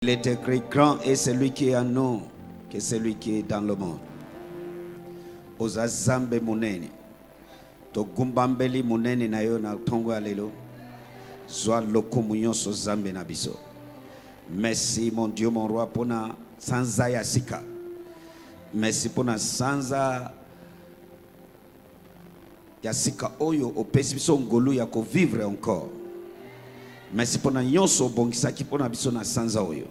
Il est écrit, grand est celui qui est en nous que celui qui est dans le monde. Oza zambe munene. To gumbambeli munene na yo na tongo alelo. Zwa lokomunyo so zambe na biso. Merci mon Dieu, mon roi, pour na sanza ya sika. Merci pour na sanza ya sika oyo opesi biso ngolu ya ko vivre encore. Merci pour na nyonso bongisaki pour na biso na sanza oyo.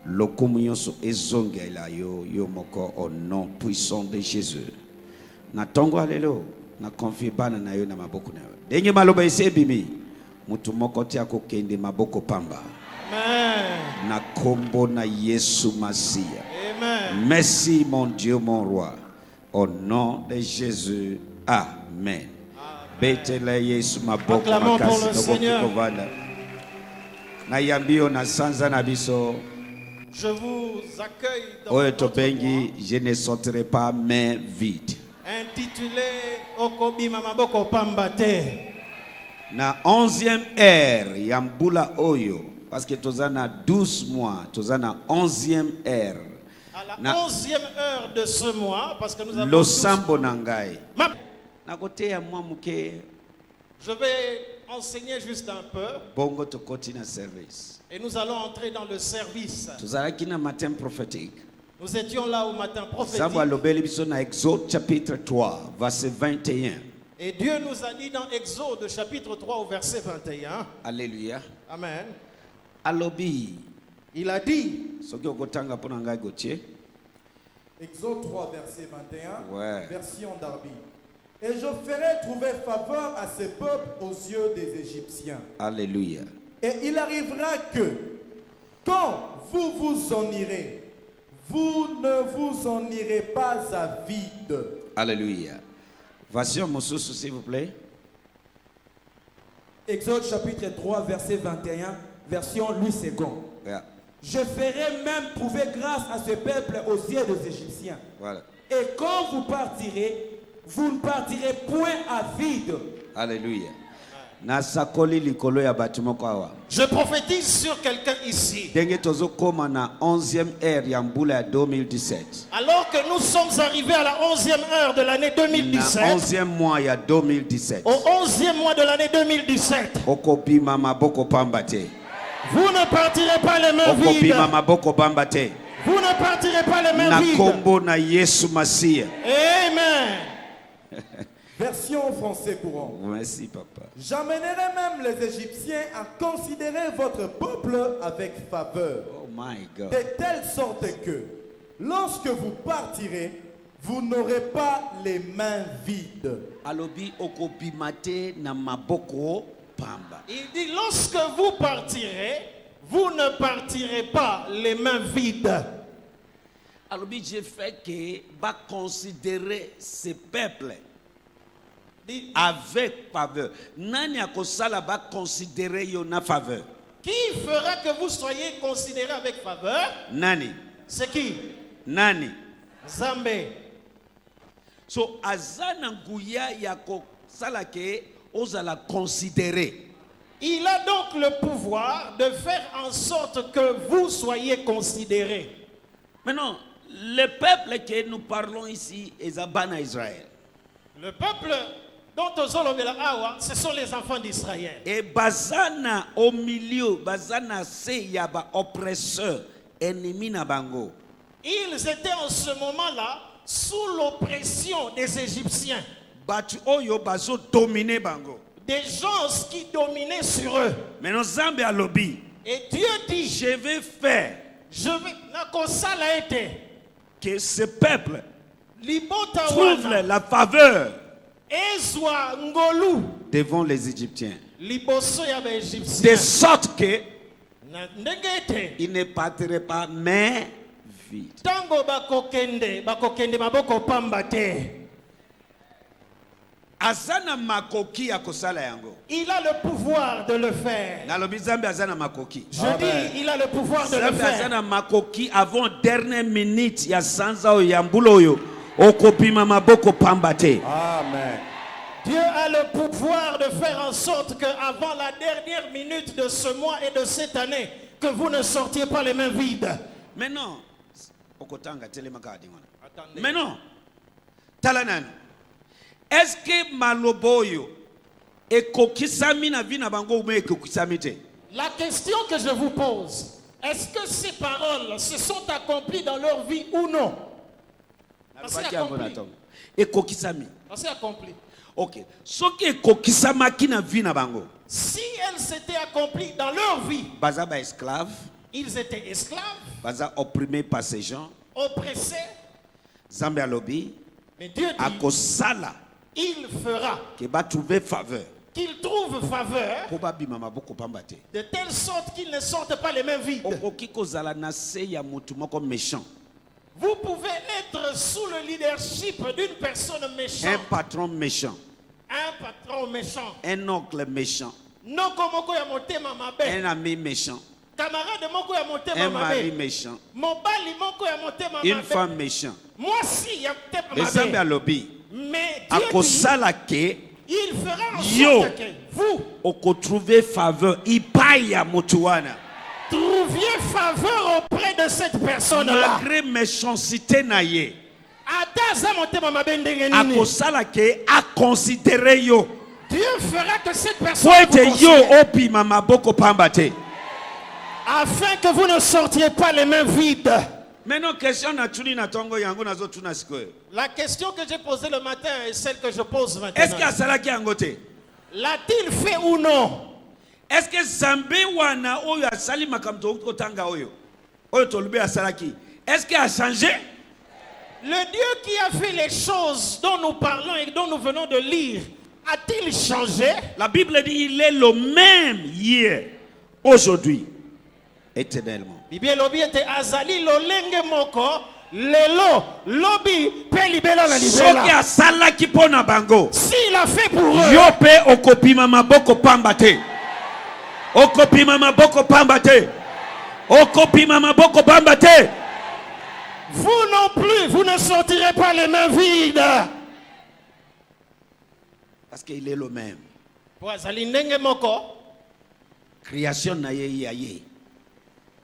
Lokumu nyonso ezonge ila yo moko au nom puissant de Jésus. Na tongo alelo na confie bana na yo na maboko na yo. Denge maloba isebimi mutu moko tia ko kende maboko pamba. Amen. Na kombo na Yesu Masia. Amen. Merci mon Dieu, mon roi. Au nom de Jésus. Amen. Betele Yesu maboko Acclamons pour le makasi Seigneur. kovanda. Na yambio na sanza na biso. Je vous accueille dans Oyo notre tobengi, je ne sortirai pas main vide. intitulé Okobima Maboko Pambate. Na 11e heure yambula oyo parce que tozana 12 mois, tozana 11e heure. À la Na 11e heure de ce mois, parce que nous avons losambo nangai. Ma- Na kote ya mwa muke Je vais enseigner juste un peu bongo to continue service. et nous allons entrer dans le service. Tozalaki na matin prophétique. Nous étions là au matin prophétique Sambo alobeli biso na Exode chapitre 3 verset 21. et Dieu nous a dit dans Exode chapitre 3 au verset 21. Alléluia. Amen. Alobi Il a dit, soki okotanga pona ngai Gauthier. Exode 3, verset 21, Ouais. version Darby. Et je ferai trouver faveur à ce peuple aux yeux des Égyptiens. Alléluia. Et il arrivera que, quand vous vous en irez, vous ne vous en irez pas à vide. Alléluia. Version Moussousou, s'il vous plaît. Exode chapitre 3, verset 21, version Louis II. Yeah. Je ferai même trouver grâce à ce peuple aux yeux des Égyptiens. Voilà. Et quand vous partirez, vous ne partirez point à vide. Alléluia. Na sakoli likolo ya batumoko awa. je prophétise sur quelqu'un ici. Denge tozo koma na 11e heure ya mbula ya 2017. Alors que nous sommes arrivés à la 11e heure de l'année Na 2017, 11e mois ya 2017. au 11e mois de l'année 2017, Okopima maboko pamba te. vous ne partirez pas les mains vides. Okopima maboko pamba te. Vous ne partirez pas les mains Na vides. kombo na Yesu Masia. Amen. Version français courant. Merci papa. J'amènerai même les Égyptiens à considérer votre peuple avec faveur. Oh my God. De telle sorte que, lorsque vous partirez, vous n'aurez pas les mains vides. Alobi okopima te na maboko pamba. Il dit, lorsque vous partirez, vous ne partirez pas les mains vides. Alobi j'ai fait que va considérer ce peuple Dit, avec faveur. Nani akosala ba considérer yo na faveur. qui fera que vous soyez considérés avec faveur? Nani? C'est qui? Nani? Zambé. So azana nguya ya kosala ke ozala considérer. Il a donc le pouvoir de faire en sorte que vous soyez considérés. Maintenant, le peuple que nous parlons ici est Zabana Israël. Le peuple dont Ozolobela Awa, ce sont les enfants d'Israël. Et bazana au milieu, bazana se yaba oppresseur, ennemi na bango. Ils étaient en ce moment-là sous l'oppression des Égyptiens. Batu oyo bazo dominer bango. Des gens qui dominaient sur eux. Maintenant Zambe alobi, Et Dieu dit, je vais faire je vais, nakosala ete, que ce peuple libota trouve wana, la faveur ezwa ngolu, devant les Égyptiens. liboso ya ba De Égyptiens. sorte que Na ndenge ete, il ne partirait pas main vide. tango bakokende maboko pamba te. Azana makoki ya kosala yango. Il a le pouvoir de le faire. Nalobi Zambe azana makoki. Je dis, il a le pouvoir de le Zambe faire. azana makoki avant dernière minute ya sanza oyo ya mbula oyo okopima maboko pamba te. Amen. Dieu a le pouvoir de faire en sorte qu'avant la dernière minute de ce mois et de cette année, que vous ne sortiez pas les mains vides. Maintenant, okotanga telemakadi wana. Attendez. Maintenant, talanan. Est-ce que maloboyo ekokisami na vina bango ou ekokisami te? La question que je vous pose, est-ce que ces paroles se sont accomplies dans leur vie ou non? C'est accompli. Ekokisami. C'est accompli. Ok. Soki ekokisamaki na vina bango. Si elles s'étaient accomplies dans leur vie, Baza ba esclave, ils étaient esclaves, baza opprimé par ces gens. oppressés, Zambe alobi mais Dieu dit, akosala il fera ke ba trouver faveur. qu'ils trouvent faveur, Po ba bima maboko pamba te. de telle sorte qu'ils ne sortent pas les mains vides. Okoki kozala na se ya mutu moko méchant. Vous pouvez être sous le leadership d'une personne Un méchante, patron méchant, un patron méchant, un oncle méchant, non comme moko ya motema mabe, un ami méchant, camarade moko ya motema un mari mabe, méchant, mobali moko ya motema une mabe, femme méchant. moi si ya motema Les Zambe mabe. alobi Mais Dieu dit, akosala ke il fera en Yo. sorte que vous okotrouver faveur ipai ya mutu wana. trouviez faveur auprès de cette personne-là. Malgré méchanceté na ye, Ata za motema mabe ndenge nini, akosala ke a considérer yo. Dieu fera que cette Po personne ete vous yo considère, opima maboko pamba te. afin que vous ne sortiez pas les mains vides. Maintenant question na tuni na tongo yango nazo tuna sikoyo. La question que j'ai posée le matin est celle que je pose Est-ce que maintenant. asalaki yango te? L'a-t-il fait ou non? Est-ce que Zambe wana oyo asali makamto kotanga oyo? Oyo tolube asalaki. Est-ce qu'il a changé? Le Dieu qui a fait les choses dont nous parlons et dont nous venons de lire, a-t-il changé? La Bible dit il est le même hier, aujourd'hui, éternellement. Bible lobi ete azali lolenge moko lelo lobi pe libela na Soki libela. asalaki pona bango. S'il a fait pour eux, Yo pe okopima maboko pamba te. Okopima maboko pamba te. Okopima maboko pamba te. vous non plus, vous ne sortirez pas les mains vides. Parce qu'il est le même. Po azali ndenge moko, Création na ye ya ye.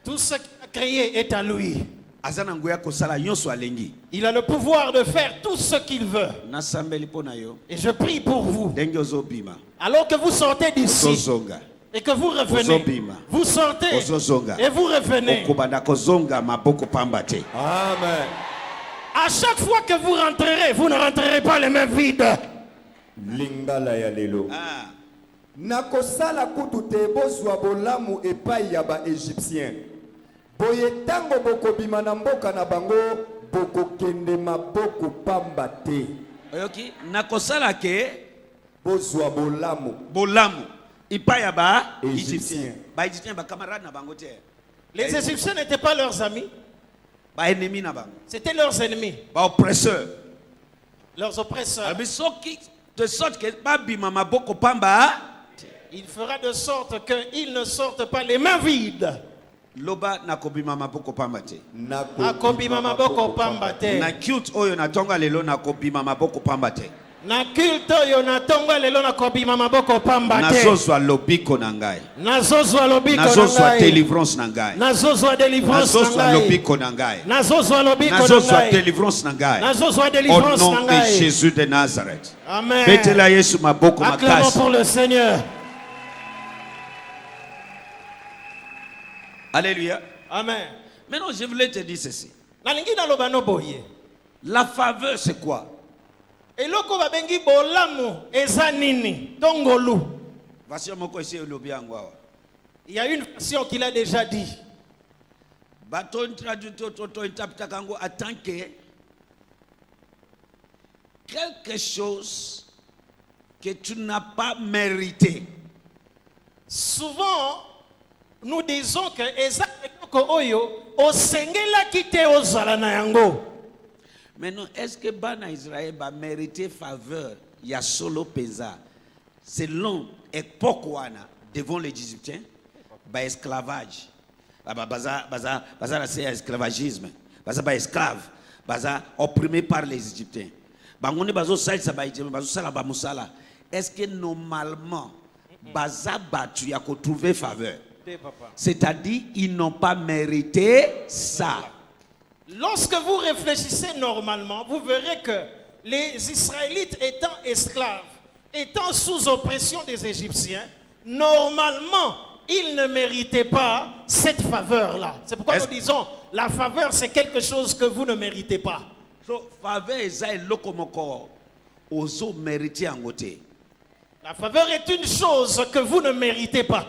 tout ce qu'il a créé est à lui. Azana nguya kosala nyonso alengi. Il a le pouvoir de faire tout ce qu'il veut. Nasambeli pona yo. Et je prie pour vous. Denge ozobima. Alors que vous sortez d'ici Ozozonga. et que vous revenez, Ozobima. vous sortez Ozozonga. et vous revenez. Okobanda kozonga maboko pamba te. Amen. À chaque fois que vous rentrerez, vous ne rentrerez pas les mains vides. Lingala ya lelo. Ah. Nakosala kutu te bozwa bolamu epai ya ba Égyptien. Boye tango bokobima na mboka na bango bokokende maboko pamba te. Oyoki nakosala ke Bozwa bolamu. bolamu ipaya ba Égyptien. Égyptien. Ba Égyptien ba camarade na bango te. Les Égyptiens n'étaient pas leurs amis, Ba ennemi na bango. c'était leurs ennemis, Ba oppresseur. leurs oppresseurs. Abi soki de sorte que ba bima maboko pamba Il fera de sorte qu'ils ne sortent pas les mains vides. loba nakobima maboko pamba te. Akobima maboko pamba te. Na cute oyo na tonga lelo nakobima maboko pamba te. Na culte oyo na tongo lelo na kobima maboko pamba te. Nazozwa lobiko na ngai. Nazozwa lobiko na Nazozwa ngai. délivrance na ngai. Nazozwa délivrance na Nazozwa ngai. lobiko na ngai. Nazozwa lobiko na Nazozwa ngai. délivrance na ngai. Nazozwa Au délivrance na nom de ngai. Jésus de Nazareth. Amen. Betela Yesu maboko Acclamons makasi. pour le Seigneur. Alléluia. Amen. Maintenant, je voulais te dire ceci. Nalingi na loba no boye. La faveur, c'est quoi? Eloko babengi bolamu eza nini? Tongolu. Voici moko esi elobi yango awa. Il y a une version qu'il a déjà dit. Bato traducteur to interprète kango en tant que quelque chose que tu n'as pas mérité. Souvent, nous disons que eza eloko oyo osengela kite ozala na yango. Maintenant, est-ce que Bana Israël va mériter faveur? Il y a solo pesa. Selon époque wana devant les Égyptiens, ba esclavage. Baza c'est esclavagisme. Baza esclave. Baza opprimé par les Égyptiens. Bangone bazo sala sa ba Égyptien, bazo sala ba musala. Est-ce que normalement baza batu ya ko trouver faveur? C'est-à-dire, ils n'ont pas mérité ça. Lorsque vous réfléchissez normalement, vous verrez que les Israélites étant esclaves, étant sous oppression des Égyptiens, normalement, ils ne méritaient pas cette faveur-là. C'est pourquoi nous disons, la faveur, c'est quelque chose que vous ne méritez pas. La faveur est une chose que vous ne méritez pas.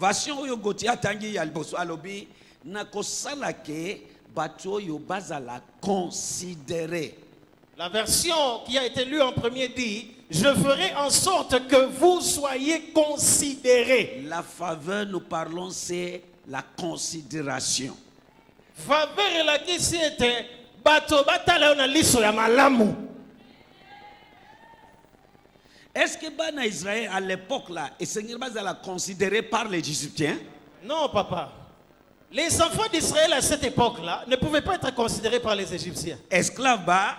Version yo goti atangi ya liboso alobi na kosala ke bato yo bazala considérer. La version qui a été lue en premier dit, je ferai en sorte que vous soyez considérés. La faveur, nous parlons, c'est la considération. Faveur et la question était bato batala na liso ya malamu. Est-ce que Bana Israël à l'époque là, et Seigneur bazala considéré par les Égyptiens? Non, papa. Les enfants d'Israël à cette époque-là ne pouvaient pas être considérés par les Égyptiens. Esclave ba,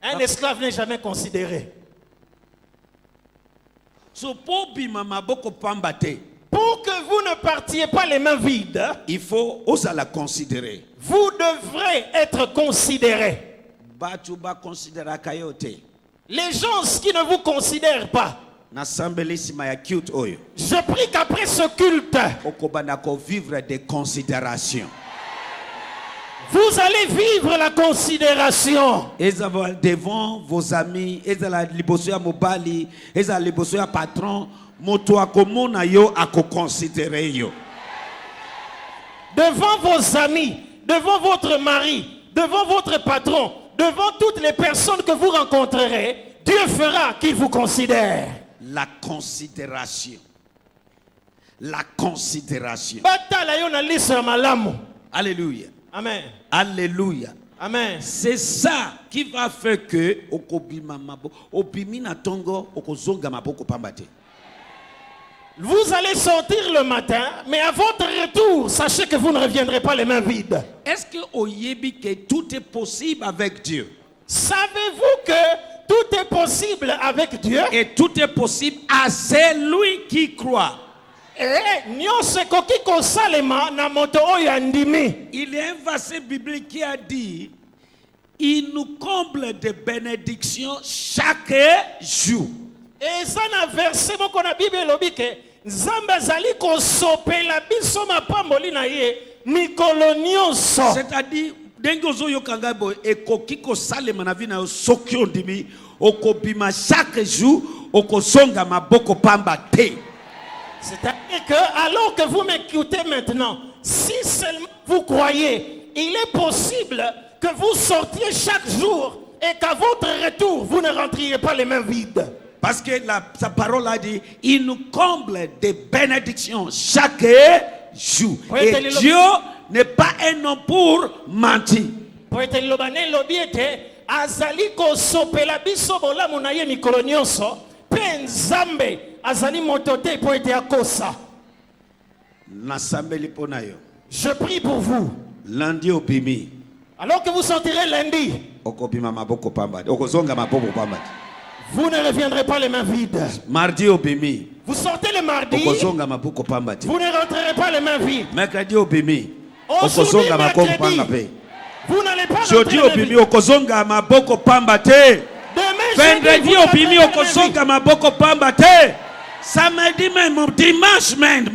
un esclave n'est jamais considéré. so po bima maboko pambate. Pour que vous ne partiez pas les mains vides, Il faut oser la considérer. vous devrez être considérés. Batu ba considéra kayote. Les gens qui ne vous considèrent pas, Na sambeli sima ya cute oyo. je prie qu'après ce culte, Okobana ko vivre des considérations. vous allez vivre la considération. Devant vos amis, ezala liboso ya mobali, ezala liboso ya patron, moto akomona yo akoconsidérer yo. Devant vos amis, devant votre mari, devant votre patron, devant toutes les personnes que vous rencontrerez, Dieu fera qu'il vous considère. La considération. La considération. Batala yo na liso ya malamu. Alléluia. Amen. Alléluia. Amen. C'est ça qui va faire que okobima mabo, obimina tongo okozonga maboko pambate. Vous allez sortir le matin, mais à votre retour, sachez que vous ne reviendrez pas les mains vides. Est-ce que oyebi que tout est possible avec Dieu? Savez-vous que tout est possible avec Dieu? Et tout est possible à celui qui croit. Il y a un verset biblique qui a dit, il nous comble de bénédictions chaque jour. Et ça na verset moko na Bible elobi ke Nzambe azali ko sopela biso mapamboli na ye mikolo nyonso. C'est-à-dire ndenge ozoyoka boy ekoki kosalema na vi na yo soki ondimi okobima chaque jour okosonga maboko pamba te. C'est-à-dire que alors que vous m'écoutez maintenant, si seulement vous croyez, il est possible que vous sortiez chaque jour et qu'à votre retour, vous ne rentriez pas les mains vides. Parce que sa parole a dit, il nous comble de bénédictions chaque jour. Et Dieu n'est pas un homme pour mentir. Azali ko sopela biso bolamu na ye mikolo nyonso pe Nzambe azali motote po ete akosa. Nasambeli pona yo. Je prie pour vous. Lundi obimi. Alors que vous sortirez lundi, okobima maboko pamba. Okozonga maboko pamba. Vous ne reviendrez pas les mains vides. Mardi obimi. Vous sortez le mardi. Okozonga maboko pamba. Vous ne rentrerez pas les mains vides. Mercredi obimi. Aujourd'hui, okozonga maboko pamba pe. Vous n'allez pas jeudi obimi okozonga maboko pamba te. Vendredi obimi okozonga maboko pamba te. Samedi même, dimanche même.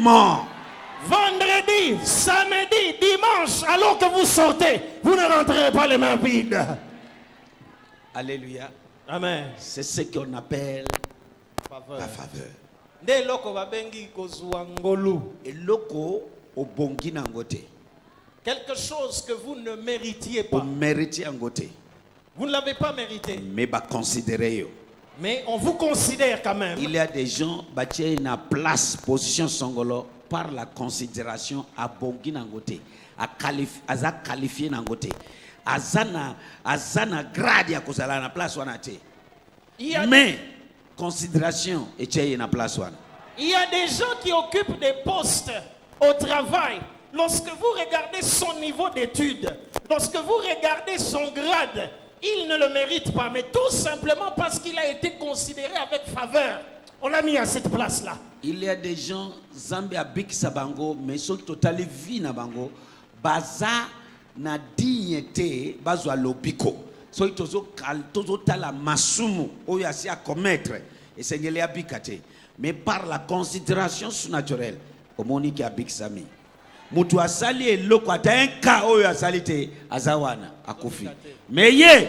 Vendredi, samedi, dimanche, alors que vous sortez, vous ne rentrerez pas les mains vides. Alléluia. Amen. C'est ce qu'on appelle la faveur. Et loko obongi nangote. Quelque chose que vous ne méritiez pas. Vous ne l'avez pas mérité. Mais on vous considère quand même. Il y a des gens qui ont une place, position songolo par la considération à bongi nangote, à qualifier nangote. Azana grade ya kozala na place wana te. Mais considération et na place wana. Il y a des gens qui occupent des postes au travail. Lorsque vous regardez son niveau d'études, lorsque vous regardez son grade, il ne le mérite pas, mais tout simplement parce qu'il a été considéré avec faveur. On l'a mis à cette place-là. Il y a des gens, Zambie abikisa bango, mais ceux qui totali vie na bango, baza na dignité, bazwa lobiko. Ceux qui tozo tala masumu, oyo asi à commettre, et c'est ngeli abikate. Mais par la considération surnaturelle, omoni ki abikisa mi. Mutu asali eloko ata un cas oyo asali te, azawana, akufi. Mais ye,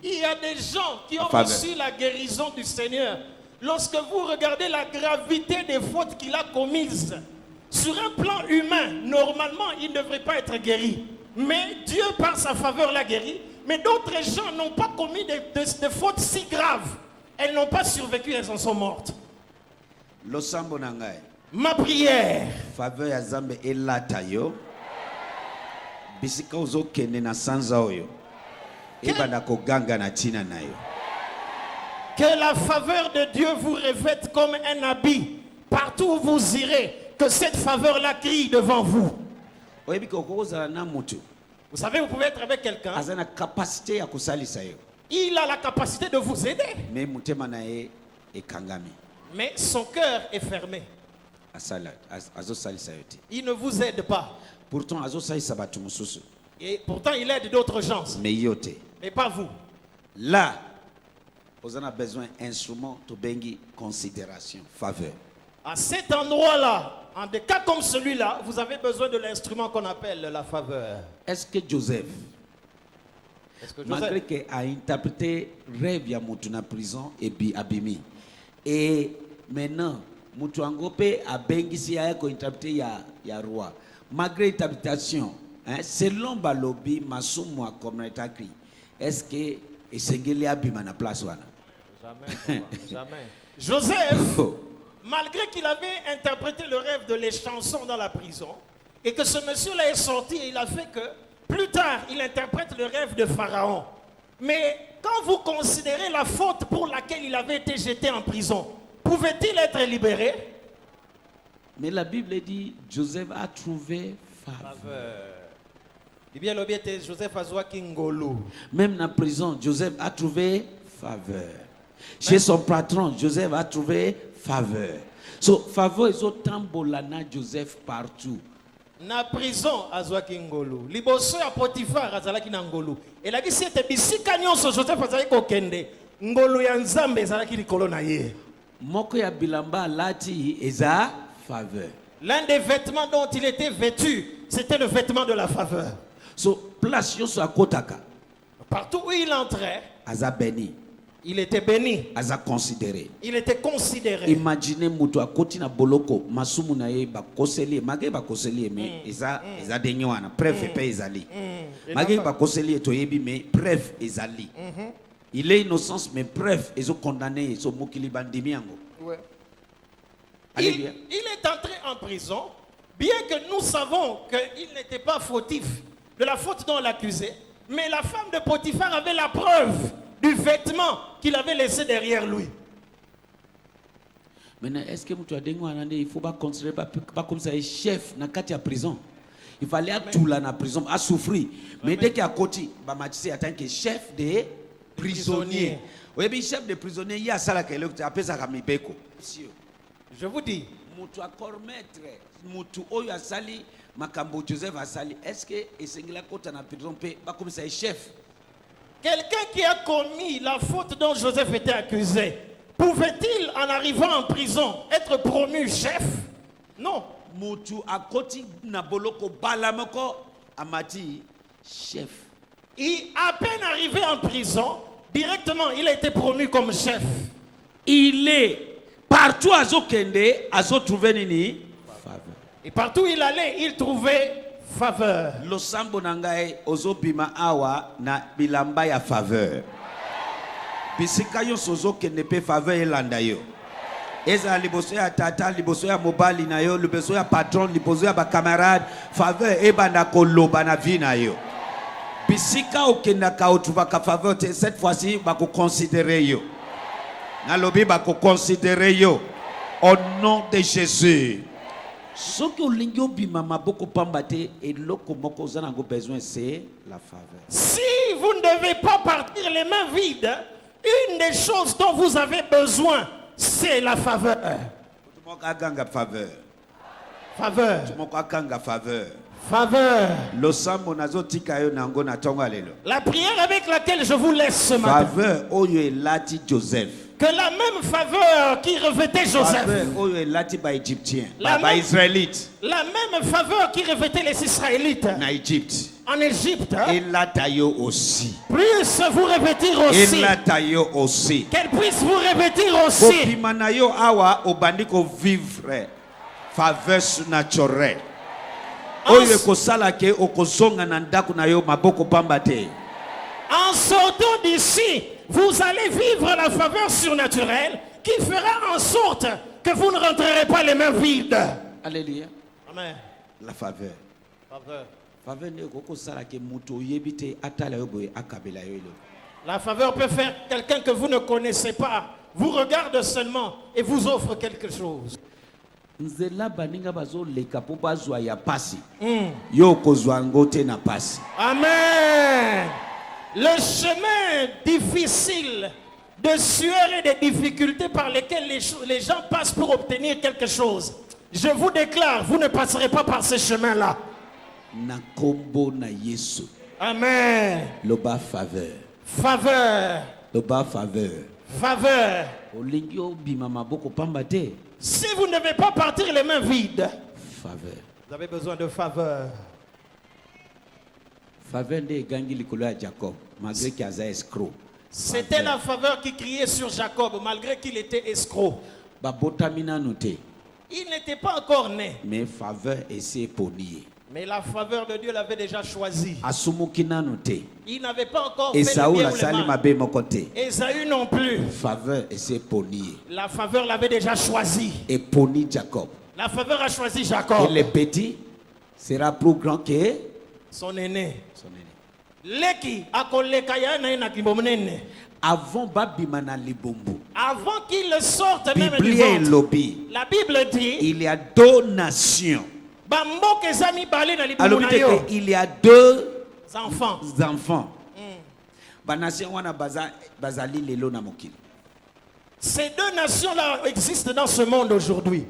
il y a des gens qui ont reçu la guérison du Seigneur. Lorsque vous regardez la gravité des fautes qu'il a commises, sur un plan humain, normalement, il ne devrait pas être guéri. Mais Dieu, par sa faveur, l'a guéri. Mais d'autres gens n'ont pas commis des fautes si graves. Elles n'ont pas survécu, elles en sont mortes. Ma prière. Faveur ya Zambe elata yo. Bisika ozo kende na sanza oyo. Ebana ko ganga na tina na yo. Que la faveur de Dieu vous revête comme un habit. Partout où vous irez, que cette faveur-là crie devant vous. Vous savez, vous pouvez être avec quelqu'un. Il a la capacité de vous aider. Mais son cœur est fermé. Il ne vous aide pas. Et pourtant, il aide d'autres gens. Mais pas vous. Là, vous avez besoin d'instruments de bengi considération, faveur. À cet endroit-là, en des cas comme celui-là, vous avez besoin de l'instrument qu'on appelle la faveur. Est-ce que Joseph, malgré qu'il a interprété rêve ya mutu na prison et abimi, et maintenant mutu angope a bengi si a interprété ya roi, malgré l'interprétation, selon balobi masumu a comme écrit, est-ce que esengeli abima na place wana? Jamais, jamais. Joseph, malgré qu'il avait interprété le rêve de les chansons dans la prison, et que ce monsieur-là est sorti, et il a fait que, plus tard, il interprète le rêve de Pharaon. Mais quand vous considérez la faute pour laquelle il avait été jeté en prison, pouvait-il être libéré? Mais la Bible dit, Joseph a trouvé faveur. Même dans la prison, Joseph a trouvé faveur. Chez son patron, Joseph a trouvé faveur. So, faveur est autant bolana Joseph partout. Na prison, azwaki ngolu. Liboso ya Potifar, azalaki na ngolu. Et la qui c'était bisika nyonso Joseph azalaki kokende. Ngolu ya Nzambe azalaki likolo na ye. Moko ya bilamba lati eza faveur. L'un des vêtements dont il était vêtu, c'était le vêtement de la faveur. So, place yo so akotaka. Partout où il entrait, aza béni. Il était béni. Aza considéré. Il était considéré. Imaginez mutu akoti na boloko masumu na ye ba koseli mage ba koseli mais eza denyoana preuve pe ezali. Mage ba koseli to yebi mais preuve ezali. Il est innocent mais preuve ezo condamné so mokili bandimi yango. Ouais. Il est entré en prison, bien que nous savons qu'il n'était pas fautif de la faute dont on l'accusait, mais la femme de Potiphar avait la preuve du vêtement qu'il avait laissé derrière lui. Maintenant, est-ce que il faut pas considérer pas comme ça un chef dans la prison? Il fallait tout là dans la prison, à souffrir. Mais dès qu'il y a côté, en tant que chef des prisonniers. Oui, mais chef des prisonniers, il y a ça là qui appelle ça comme Ibeko. Je vous dis. Mutu akor maître, mutu oyo asali makambo Joseph asali. Est-ce que esengela kota na prison pe pas comme ça un chef? Quelqu'un qui a commis la faute dont Joseph était accusé, pouvait-il, en arrivant en prison, être promu chef? Non. Mutu akoti na boloko balamoko amati chef. Et à peine arrivé en prison, directement, il a été promu comme chef. Il est partout à Zokende, à trouver nini faveur. Et partout où il allait, il trouvait faveur. Losambo nangae ozobima awa na bilamba ya faveur. Bisika yo sozo kende pe faveur elanda yo. Eza liboso ya tata, liboso ya mobali na yo, liboso ya patron, liboso ya ba camarade, faveur ebanda koloba na vie na yo. Bisika okenda ka otruva ka faveur cette fois-ci ba ko considérer yo. Na lobi ba ko considérer yo au nom de Jésus. Ce que l'ingio bimama beaucoup pambate et loko moko zanango besoin c'est la faveur. Si vous ne devez pas partir les mains vides, une des choses dont vous avez besoin c'est la faveur. Tumoka faveur. Faveur. Tumoka faveur. Faveur. Losambo nazotika yo nango na tonga lelo. La prière avec laquelle je vous laisse ce matin. Faveur oyo elati Joseph. Que la même faveur qui revêtait Joseph. Faveur oyo elati ba Égyptien, La ba même- Israélite La même faveur qui revêtait les Israélites na Égypte. en Égypte. Elata yo aussi. Puisse vous revêtir aussi. Elata yo aussi. Qu'elle puisse vous revêtir aussi. Kopima na yo awa obandi ko vivre faveur surnaturelle. Oyo ekosala ke okozonga na ndako na yo maboko pamba te. En sortant d'ici, vous allez vivre la faveur surnaturelle qui fera en sorte que vous ne rentrerez pas les mains vides. Alléluia. Amen. La faveur. Faveur. Faveur ne kokosala ke muto yebite atala yo boye akabela yo elo. La faveur peut faire quelqu'un que vous ne connaissez pas, vous regarde seulement et vous offre quelque chose. Nzela baninga bazo leka po bazwa ya pasi. Yo kozwa ngote na pasi. Amen. Le chemin difficile de sueur et de difficultés par lesquelles les gens passent pour obtenir quelque chose. Je vous déclare, vous ne passerez pas par ce chemin-là. Na kombo na Yesu. Amen. Loba faveur. Faveur. Loba faveur. Faveur. Olingi obima maboko pamba te. Si vous ne devez pas partir les mains vides, Faveur. vous avez besoin de faveur. Faveur nde egangi likolo ya Jacob malgré qu'il aza escroc. C'était la faveur qui criait sur Jacob malgré qu'il était escroc. Babotami nanu te. Il n'était pas encore né, Mais faveur ese poni. mais la faveur de Dieu l'avait déjà choisi. Asumuki nanu te. Il n'avait pas encore fait le Esau bien ou asali le mal. mabe moko te. Esaü non plus. Faveur ese poni. La faveur l'avait déjà choisi. Et poni Jacob. La faveur a choisi Et Jacob, le petit sera plus grand que son aîné. son aîné. Leki akoleka ya na ye na kimbo munene. Avant babima na libombo. Avant qu'il le sorte même du Biblia ventre. elobi. La Bible dit, Il y a deux nations. bamboka eza mibale na libumu Alors na yo. il y a deux Enfants. enfants. Banation wana bazali lelo na mokili. Ces deux nations-là existent dans ce monde aujourd'hui.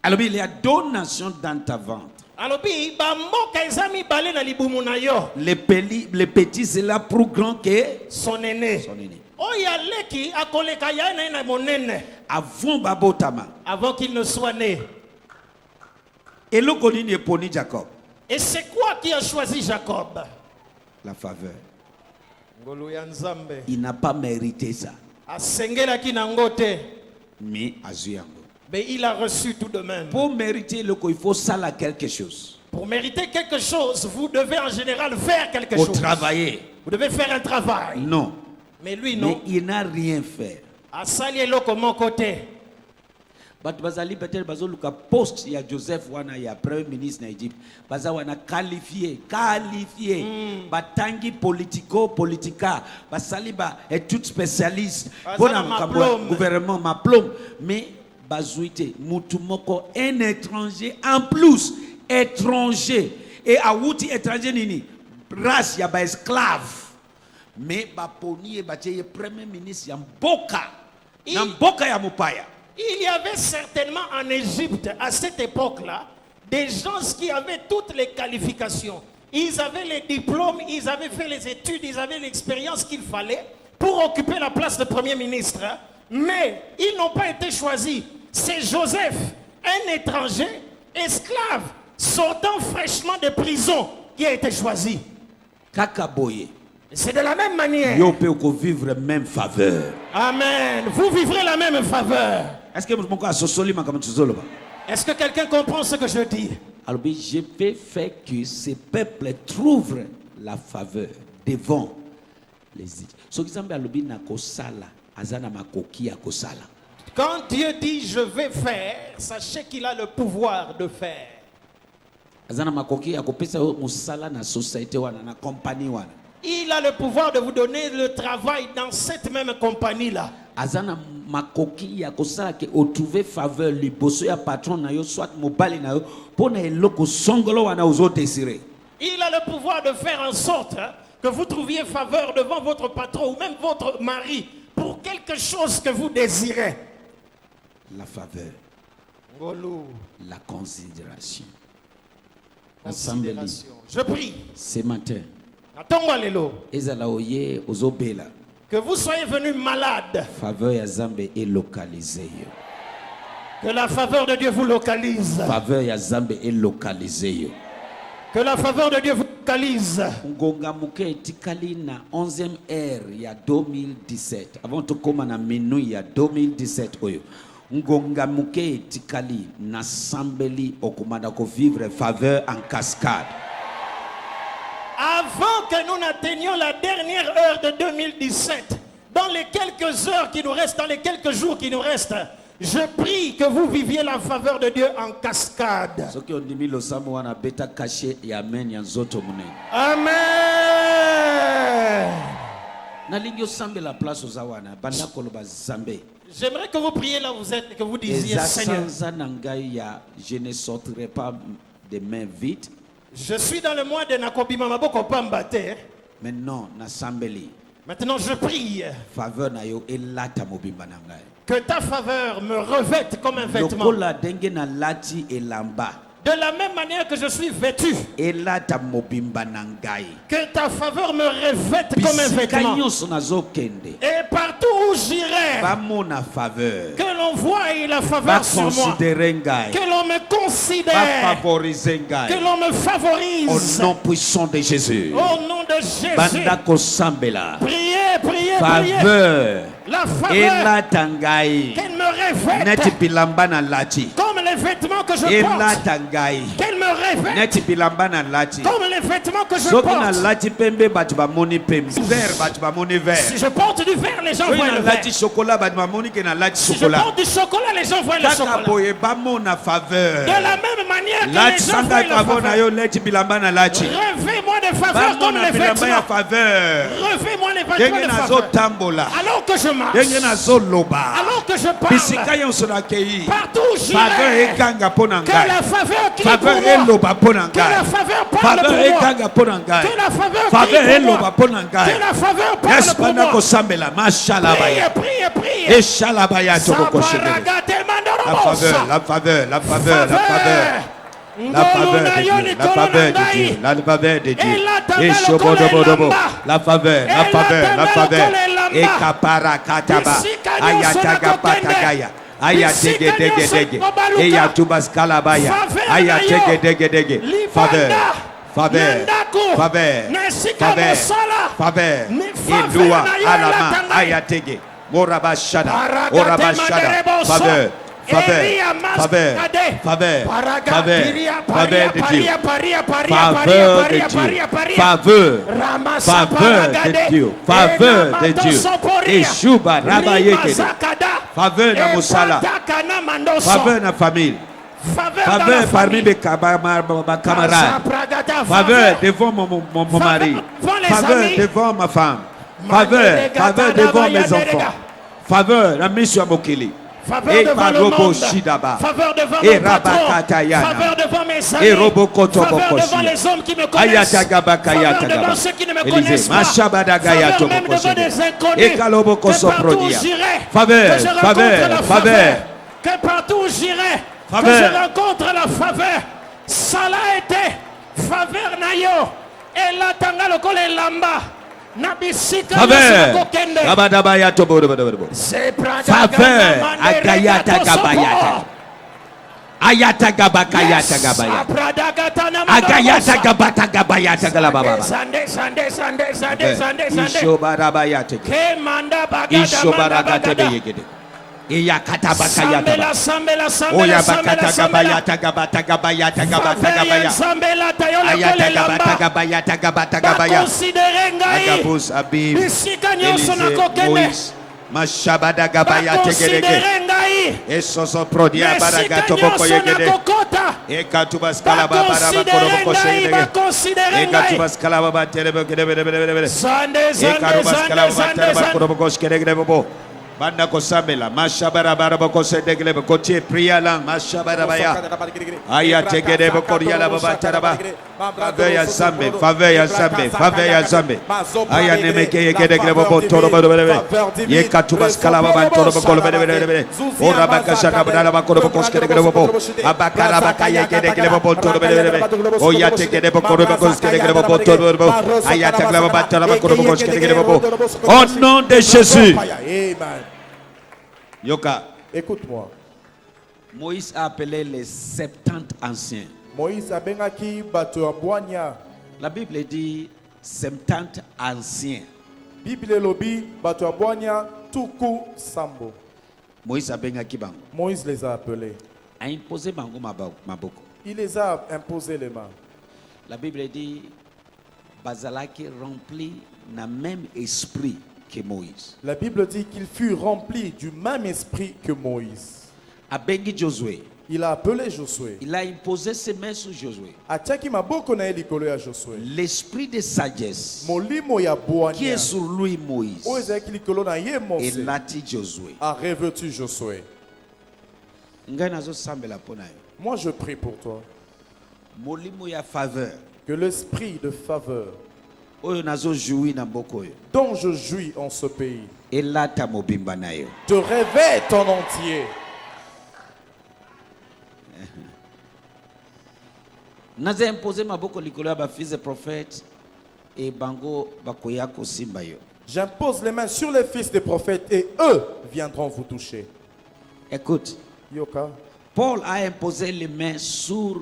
Alors il y a deux nations dans ta ventre. Alors, bamboka eza mibale na libumu na yo. Les petits c'est là plus grand que Son aîné. son aîné. Oya leki akoleka ya na ye na monene. Avant babotama. Avant qu'il ne soit né. Et le connu est poni Jacob. Et c'est quoi qui a choisi Jacob? La faveur. Ngolu ya Nzambe. Il n'a pas mérité ça. Asengelaki nango te. Mais azuyango. Mais il a reçu tout de même. Pour mériter le coup, il faut ça là quelque chose. Pour mériter quelque chose, vous devez en général faire quelque Pour chose. travailler. Vous devez faire un travail. Non. Mais lui, Mais non. il n'a rien fait. Asali eloko mon côté. But bazali peut-être bazoluka poste ya Joseph wana ya premier ministre na Egypte. Baza wana qualifié. Batangi politica. Basali ba étude spécialiste. Bazana maplome. Gouvernement maplome. Mais bazuite mutu moko un étranger en plus étranger et awuti étranger nini race ya ba esclave. Mais ba poni e batie premier ministre ya mboka. Na mboka ya mupaya. Il y avait certainement en Égypte, à cette époque-là, des gens qui avaient toutes les qualifications. Ils avaient les diplômes, ils avaient fait les études, ils avaient l'expérience qu'il fallait pour occuper la place de Premier ministre. Mais ils n'ont pas été choisis. C'est Joseph, un étranger, esclave, sortant fraîchement de prison, qui a été choisi. Kakaboye. C'est de la même manière. Yo peut vivre même faveur. Amen. Vous vivrez la même faveur. Est-ce que vous avez Est-ce que quelqu'un comprend ce que je dis? Alors, je vais faire que ces peuples trouvent la faveur devant les Égyptiens. Quand Dieu dit je vais faire, sachez qu'il a le pouvoir de faire. Il a le pouvoir de vous donner le travail dans cette même compagnie-là. Azana makoki ya kosala ke otrouver faveur liboso ya patron na yo soit mobali na yo pona eloko songolo wana ozo désiré. Il a le pouvoir de faire en sorte que vous trouviez faveur devant votre patron ou même votre mari pour quelque chose que vous désirez. La faveur, Ngolu. la considération. Considération. Je prie. Ce matin, Natongo lelo. ezala oye ozobela. Que vous soyez venus malades. Faveur ya Zambe est localisée. Que la faveur de Dieu vous localise. Faveur ya Zambe est localisée. Que la faveur de Dieu vous localise. Ngonga muke etikali na 11e heure ya 2017. Avant to koma na minuit ya 2017 oyo. Ngonga muke etikali na sambeli okomanda ko vivre faveur en cascade. Avant que nous n'atteignions la dernière heure de 2017, dans les quelques heures qui nous restent, dans les quelques jours qui nous restent, je prie que vous viviez la faveur de Dieu en cascade. Soki ondimi losamo wana beta caché ya amen ya nzoto munene. Amen. Na lingio sambe la place ozawana banda koloba Zambe. J'aimerais que vous priez là où vous êtes et que vous disiez, Seigneur, je ne sortirai pas des mains vides. je suis dans le mois de Nakobima Maboko Pambate. Maintenant, na sambeli. Maintenant, je prie Faveur na yo elata mobimba na ngai. que ta faveur me revête comme un vêtement. Lokola denge na lati elamba. De la même manière que je suis vêtu, Elata mobimba na ngai. que ta faveur me revête comme un Bisika vêtement. nyonso nazokende. Et partout où j'irai, Bamona faveur. que l'on voie la faveur sur moi, Considérer ngai. que l'on me considère, Favoriser ngai. que l'on me Au favorise. nom puissant de Jésus. Au nom de Jésus, Banda kosambela. priez, priez, priez. Faveur. La faveur, Elata ngai. qu'elle me revête Neti bilamba na lati. comme les vêtements que je porte. Elata ngai. Qu'elle me revête Neti bilamba na lati. comme les vêtements que je Soki na porte. lati pembe batu bamoni pembe. Vert batu bamoni Si vert. je porte du verre, les gens Soki voient na le verre. lati chocolat batu bamoni ke na lati Si je chocolat. porte du chocolat, les gens voient le Kaka chocolat. boye bamona faveur. De la même manière que Lati les gens sanga voient la kavona faveur. yo leti bilamba na lati. Revêt-moi de faveur comme Bamona les bilamba ya vêtements. faveur. Revêt-moi les vêtements Denge de nazo faveur. tambola. Alors que je marche, Denge nazo loba. alors que je Bisika parle, yonso na kei. partout où Faveur j'irai, ekanga pona que ngai. la faveur crie Faveur pour moi, eloba pona que la ngai. faveur parle Faveur pour moi, ekanga pona ngai. que la faveur Faveur crie pour eloba moi, pona que ngai. la faveur parle Yes, pour banda moi. kosambela mashallah Priez, baya. priez, priez. Eshala baya toko koshegele. Saparagate La mandorobosa. faveur, la faveur, la faveur, la faveur. La faveur de Dieu, la faveur de Dieu, la faveur de Dieu. Et shobodobodobo, la faveur, la faveur, la faveur. Et kapara kataba, ayataga patagaya. Ayatege dege dege. Et yatubas kalabaya. Ayatege dege dege. Faveur, faveur, faveur, faveur, faveur. Et doua alama ayatege. Morabashada, orabashada, faveur. Faveur, faveur, faveur, faveur, faveur de Dieu, faveur de Dieu, faveur de Dieu, faveur de Dieu, et Shuba, Rabayeke, faveur na Moussala, faveur na famille, faveur parmi mes camarades, faveur devant mon mari, faveur devant ma femme, faveur devant mes enfants, faveur na mission Mokili. Faveur devant le monde, faveur devant mon patron, faveur devant mes amis, faveur devant les hommes qui me connaissent, faveur devant ceux qui ne me connaissent pas, faveur même devant des inconnus, que partout où j'irai, que je rencontre la faveur, que partout où j'irai, que je rencontre la faveur. Ça l'a été, faveur nayo, et la tanga le kole lamba. Faveur, faveur, agayata gabayata, ayata gabakayata gabaya, agayata gabata gabayata galababa, ishobarabaya, ishobaragate beyegede. Iyakata bakayata. Oya bakata gabayata gabata gabayata gabata gabaya. Ayata gabata gabayata gabata gabaya. Agabus Abib. Elise Moïse. Mashabada gabayata gedege. Esoso prodia baragato boko yegede. Ekatubas kalaba baraba koroboko shegede. Ekatubas kalaba batere boko gedebe. Ekarubas kalaba batere boko koroboko shegede bobo. Banda kosambela mashabara barabo kosedegle kotie priala mashabara baya aya tegede bokoria la baba taraba faveur ya zambe aya nemeke yegedegle bobo toro bebe ye katubas kala baba toro bokolo bebe ora bakasha kabala bakoro bokoskedegle bobo abakara bakaya yegedegle bobo toro bebe oya tegede bokoro bokoskedegle bobo toro bebe aya tegla baba toro bokoro bokoskedegle bobo au nom de Jésus. Amen. Yoka. Écoute-moi. Moïse a appelé les 70 anciens. Moïse a bengaki bato aboanya. La Bible dit 70 anciens. Bible lobi bato aboanya tuku sambo. Moïse a bengaki bango. Moïse les a appelés. A imposé bango maboko. Il les a imposé les mains. La Bible dit Bazalaki rempli na même esprit que Moïse. La Bible dit qu'il fut rempli du même esprit que Moïse. A bengi Josué. Il a appelé Josué. Il a imposé ses mains sur Josué. Atiaki maboko na likolo ya Josué. L'esprit de sagesse Molimo ya boanya. qui est sur lui Moïse. Oezaki likolo na ye Et Mose. lati Josué. A revêtu Josué. Ngai nazo sambela pona yo. Moi je prie pour toi. Molimo ya faveur. Que l'esprit de faveur Oyo nazo joui na mboko yo. dont je jouis en ce pays Elata mobimba na yo. te revête en entier. Naza imposé maboko likolo ya ba fils de prophète et bango bakoya kosimba yo. J'impose les mains sur les fils des prophètes et eux viendront vous toucher. Écoute, Yoka. Paul a imposé les mains sur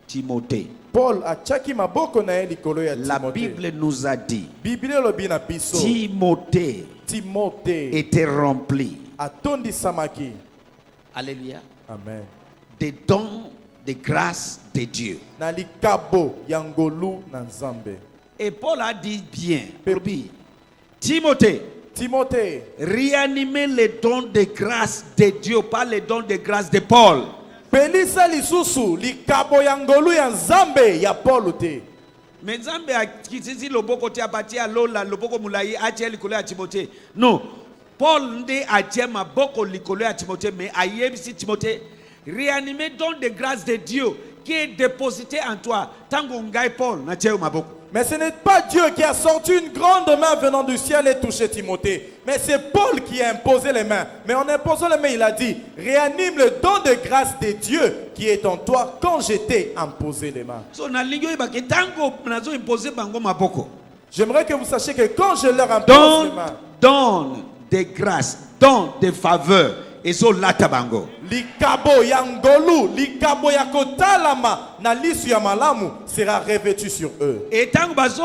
Timothée. Paul a tchaki maboko na ye likolo ya La Timothée. Bible nous a dit Bible lobi na biso. Timothée Timothée était rempli. atondi samaki. Alléluia. Amen. Des dons de grâce de Dieu. Na likabo yangolu na nzambe. Et Paul a dit bien, Timothée, Timothée, réanimer les dons de grâce de Dieu, pas les dons de grâce de Paul. pelisa lisusu likabo yangolu ya nzambe ya Paul te. Mais Nzambe akitisi loboko te abati alola loboko mulayi atie likolo ya Timothée. Non. Paul nde atie maboko likolo ya Timothée, mais ayebisi Timothée, réanimer don de grâce de Dieu qui est déposité en toi. Tango ngai Paul na tie maboko. Mais ce n'est pas Dieu qui a sorti une grande main venant du ciel et touché Timothée. Mais c'est Paul qui a imposé les mains. Mais en imposant les mains, il a dit, réanime le don de grâce de Dieu qui est en toi quand je t'ai imposé les mains. So na lingo ibaki tango nazo imposer bango maboko. J'aimerais que vous sachiez que quand je leur impose les mains, Don de grâce, don de faveur, et so lata bango. likabo yangolu, likabo yakotalama, na lisu ya malamu sera revêtu sur eux. Et tango bazo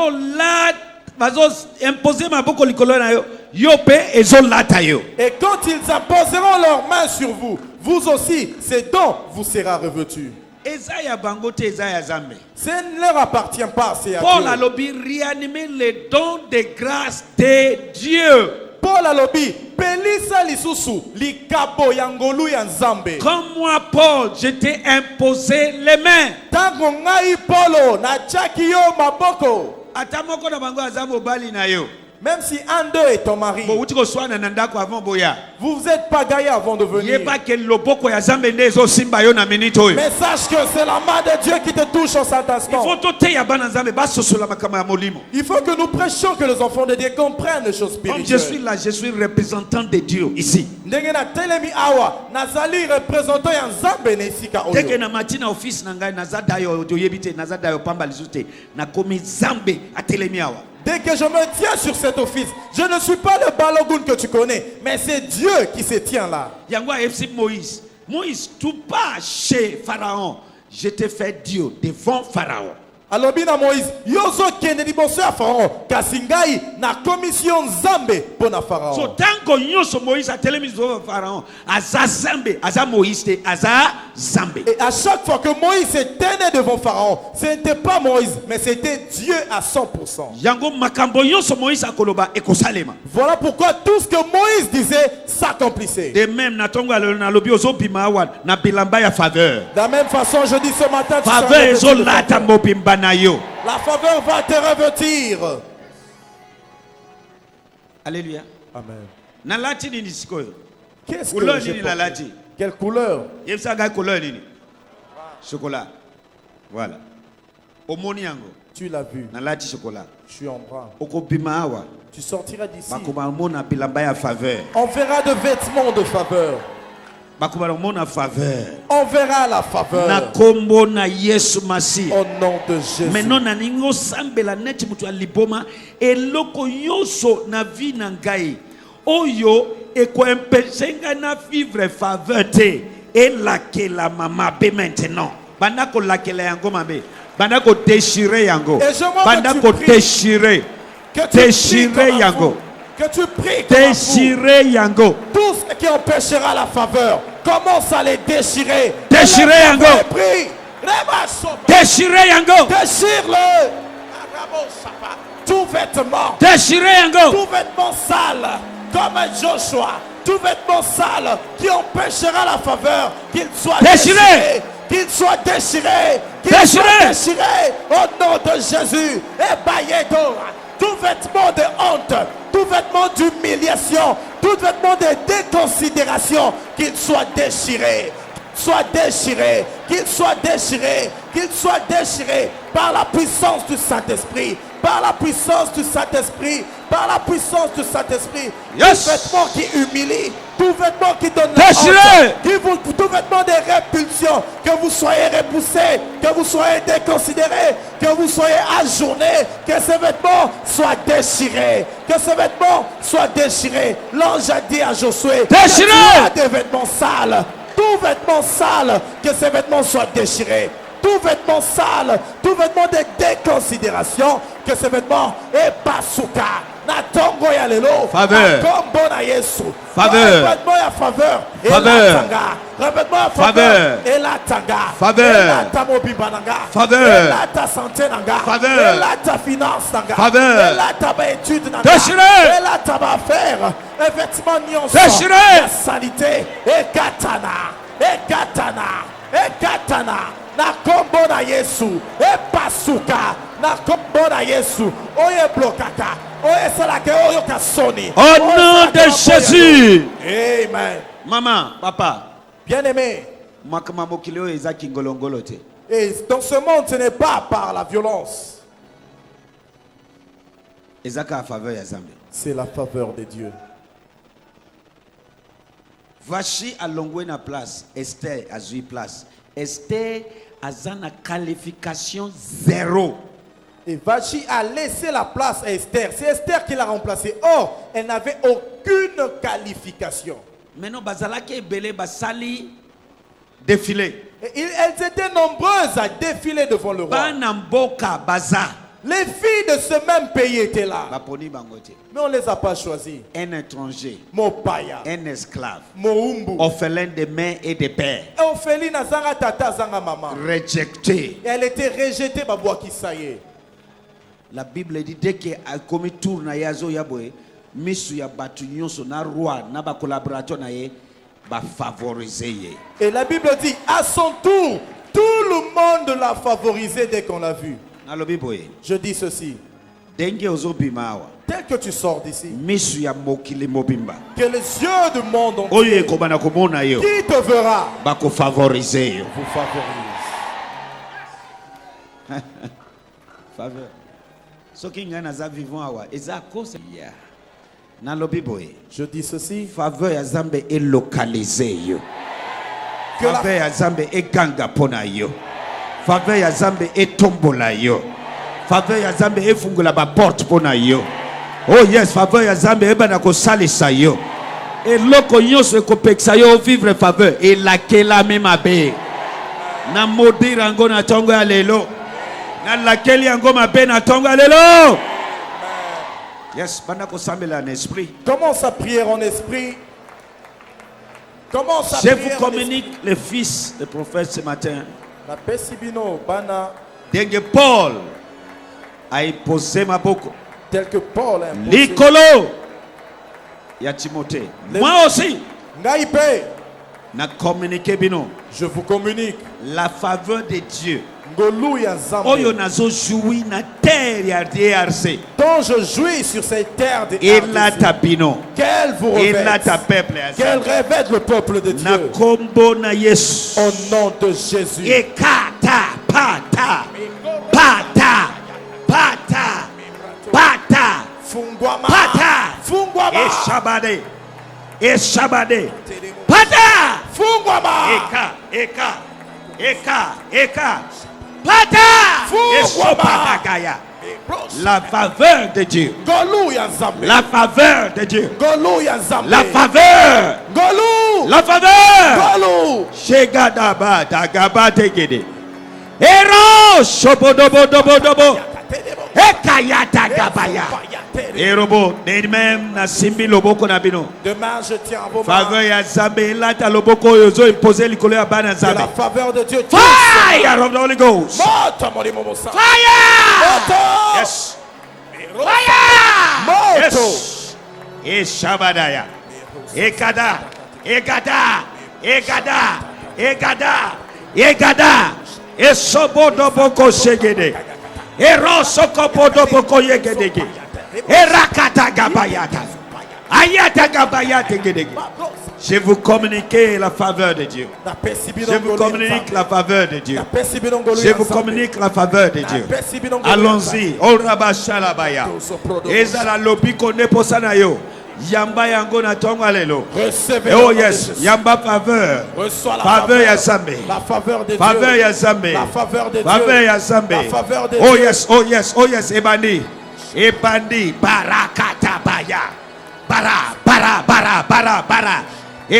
imposer maboko likolo na yo, yo pe ezo lata yo. Et quand ils imposeront leurs mains sur vous, vous aussi, ces dons vous sera revêtu. Ezaya bango te ezaya zambe. Ça ne leur appartient pas, c'est à Paul Dieu. a lobby réanimer les dons de grâce de Dieu. Paul alobi pelisa lisusu likabo yangolu ya nzambe. Comme moi Paul, je t'ai imposé les mains. Tango ngai Polo na tchaki yo maboko. Atamoko na bango azamo bali na yo. Même si un d'eux est ton mari, Bo utiko swana na ndako avant boya. vous vous êtes pas gaillé avant de venir. Yeba ke loboko ya zambe ndezo simba yo na minute oyo. Mais sache que c'est la main de Dieu qui te touche en cet Il instant. faut to te ya bana zambe ba sosola makama ya molimo. Il faut que nous prêchions que les enfants de Dieu comprennent les choses Comme je suis spirituelles. là, je suis représentant de Dieu ici. Ndenge na telemi awa, nazali représentant ya nzambe na esika Dès que oyo. na matina office na ngai nazada yo yebite nazada yo pamba lisute na komi zambe atelemi awa. Dès que je me tiens sur cet office, je ne suis pas le balogun que tu connais, mais c'est Dieu qui se tient là. Yango FC Moïse. Moïse, tout pas chez Pharaon. Je te fais Dieu devant Pharaon. alobi na Moïse yozo kende liboso ya Pharaon kasi ngai na commission nzambe mpo na So Pharaon. tango nyonso Moïse atelemi devant Pharaon, aza zambe, aza Moïse te, aza zambe. Et à chaque fois que Moïse se tenait devant Pharaon, ce n'était pas Moïse, mais c'était Dieu à 100%. Yango makambo nyonso Moïse akoloba ekosalema. Voilà pourquoi tout ce que Moïse disait s'accomplissait. De même na tongo na lobi ozobima awa na bilamba ya faveur. De la même façon, je dis ce matin, tu seras Faveur revêtu de ezolata faveur. mobimba na yo. La faveur va te revêtir. Alléluia. Amen. Na lati nini sikoyo? Qu'est-ce Couleur que j'ai nini la porté? lati? Quelle couleur? Yebisa ngai couleur nini? Chocolat. Voilà. Omoni yango. Tu l'as vu. Na lati chocolat. Je suis en brun. Okobima awa. Tu sortiras d'ici. Bakoma mona bilamba ya faveur. On verra de vêtements de faveur. Bakoma mona faveur. On verra la faveur. Na kombo na Yesu Masi. Au nom de Jésus. Maintenant na ningo sambela neti mutu aliboma eloko yoso na vie na ngai. Oyo eko empêcher na vivre faveur te et la mama be maintenant. Banda ko lakela yango mabe. Banda ko déchirer yango. Banda ko déchirer. Déchirer yango. Que tu pries comme un fou. Déchirer yango. Tout ce qui empêchera la faveur, commence à les déchirer. Déchirer yango. Prie. Déchirer yango. Déchire-le. Tout vêtement. Déchirer yango. Tout vêtement sale, comme Joshua. Tout vêtement sale qui empêchera la faveur, qu'il soit déchiré. Qu'il soit déchiré. Qu'il soit déchiré. Au nom de Jésus. Et Bayedo. Tout vêtement de honte, tout vêtement d'humiliation, tout vêtement de déconsidération, qu'il soit déchiré. Soit déchiré, qu'il soit déchiré, qu'il soit déchiré par la puissance du Saint-Esprit, par la puissance du Saint-Esprit, par la puissance du Saint-Esprit. Yes. Tout vêtement qui humilie, tout vêtement qui donne déchiré. la honte, tout vêtement de répulsion, que vous soyez repoussés, que vous soyez déconsidérés, que vous soyez ajournés, que ces vêtements soient déchirés, que ces vêtements soient déchirés. L'ange a dit à Josué, déchiré. Tu as des vêtements sales. Tout vêtement sale, que ces vêtements soient déchirés. Tout vêtement sale, tout vêtement de déconsidération, que ces vêtements est basuka. Natongo ya lelo. Faveur. Kombo na Yesu. Faveur. Répète-moi ya faveur. Faveur. Répète-moi ya Faveur. faveur. Et la tanga. Faveur. Et la ta mobimba nanga. Faveur. Et la ta santé nanga. Faveur. Et la ta finance nanga. Faveur. Et la ta ba étude nanga. Déchiré. Et la ta ba affaire. Effectivement, nyonso. Déchiré. La salité. Et katana. Et katana. Et katana. Na kombo na Yesu. Et pasuka. Na kombo na Yesu. Oye blokaka. Oye salake oyo kasoni. Au nom de Jésus. Amen. Maman, papa. Bien-aimé. Makama mokili oyo eza kingolongolo te. Et dans ce monde, ce n'est pas par la violence. Ezaka a faveur ya Zambe. C'est la faveur de Dieu. Vachi alongwe na place, Esther azui place. Esther azana qualification zéro. Et Vachi a laissé la place à Esther. C'est Esther qui l'a remplacée. Or, elle n'avait aucune qualification. Maintenant bazalaki ebele basali défilé. Et elles étaient nombreuses à défiler devant le roi. Bana mboka baza. Les filles de ce même pays étaient là. Baponi bangote. Mais on ne les a pas choisies. Un étranger, Mopaya, un esclave, Moumbu, orphelin de mère et de père, Ophélie Nazanga Tata Zanga Maman. rejeté. Et elle était rejetée par Boakisaye. La Bible dit dès que a commis tour na yazo yaboe, misu ya batu nyonso na roi na ba collaborateur na ye ba favoriser ye. Et la Bible dit, à son tour, tout le monde l'a favorisé dès qu'on l'a vu. Na lobi boye. Je dis ceci, Denge ozobima awa. tel que tu sors d'ici, Misu ya mokili mobimba. que les yeux du monde Oyo entier, ekobana komona yo. qui te verra, Ba ko favoriser yo. vous favorise. Faveur. Soki ngai naza vivant awa eza cause ya. Na lobi boye. Je dis ceci, Faveur ya Zambe est localisée yo. que la Faveur ya Zambe est ganga pona yo. Faveur ya Zambe est tombola yo. Faveur ya Zambe est fungula ba porte pona yo. Oh yes, faveur ya Zambe est bana ko salisa yo. Et loko nyonso ekopekisa yo vivre faveur et lakela mema be. Na modira yango na tongo ya lelo. Na lakeli yango mabe na tongo ya lelo. Yes, bana ko sambela en esprit. commence à prier en esprit. Commence à Je prier vous en esprit. communique le fils du prophète ce matin. La Pessibino, Bana, Denge Paul a imposé ma boko. tel que Paul a imposé. Likolo ya Timothée. Moi aussi, Ngaïpe, Na communiqué bino. Je vous communique. La faveur de Dieu. Ngolu ya Nzambe. Oyo nazo joui na terre ya DRC. Dont je jouis sur cette terre de Et la tabino. Qu'elle vous Et la revête. ta peuple. Qu'elle revête le peuple de Na Dieu. kombo na Yesu. Au nom de Jésus. Ekata pata. Pata. Pata. Pata. Fungwama. Pata. Fungwama. Eshabade. Eshabade. Pata. Fungwama. Eka. Pata. Eshabadagaya. La faveur de Dieu. Ngolu ya Nzambe. La faveur de Dieu. Ngolu ya Nzambe. La faveur. Ngolu. La faveur. Ngolu. Shegadaba dagaba tegede. Ero shobodobodobodobo. Ekayata gabaya. Erobo même na simbi loboko na bino. Demain je tiens à vos mains. Faveur ya Nzambe lata loboko yozo imposer likolo ya bana Que la Nzambe. faveur de Dieu. Fire of the Holy Ghost. Moto molimo mosa. Fire. Moto. Yes. Fire. Moto. Yes. Eshabadaya. Ekada. Esobodoboko segede. Erosokopodoboko yegedege. Erakata gabayata. Ayata gabayata gedege. Je vous communique la faveur de Dieu. Je vous communique la faveur de Dieu. Je vous communique la faveur de Dieu. Allons-y. Orabashalabaya. Ezala lobiko neposana yo. Yamba yango na tonga lelo. Recevez. Oh yes, yamba faveur. Reçois la Faveur ya Zambe. La faveur de Dieu. Faveur ya Zambe. La faveur de Dieu. Faveur ya Zambe. La faveur de Oh Dieu. yes, ebandi. Ebandi barakata baya. Bara.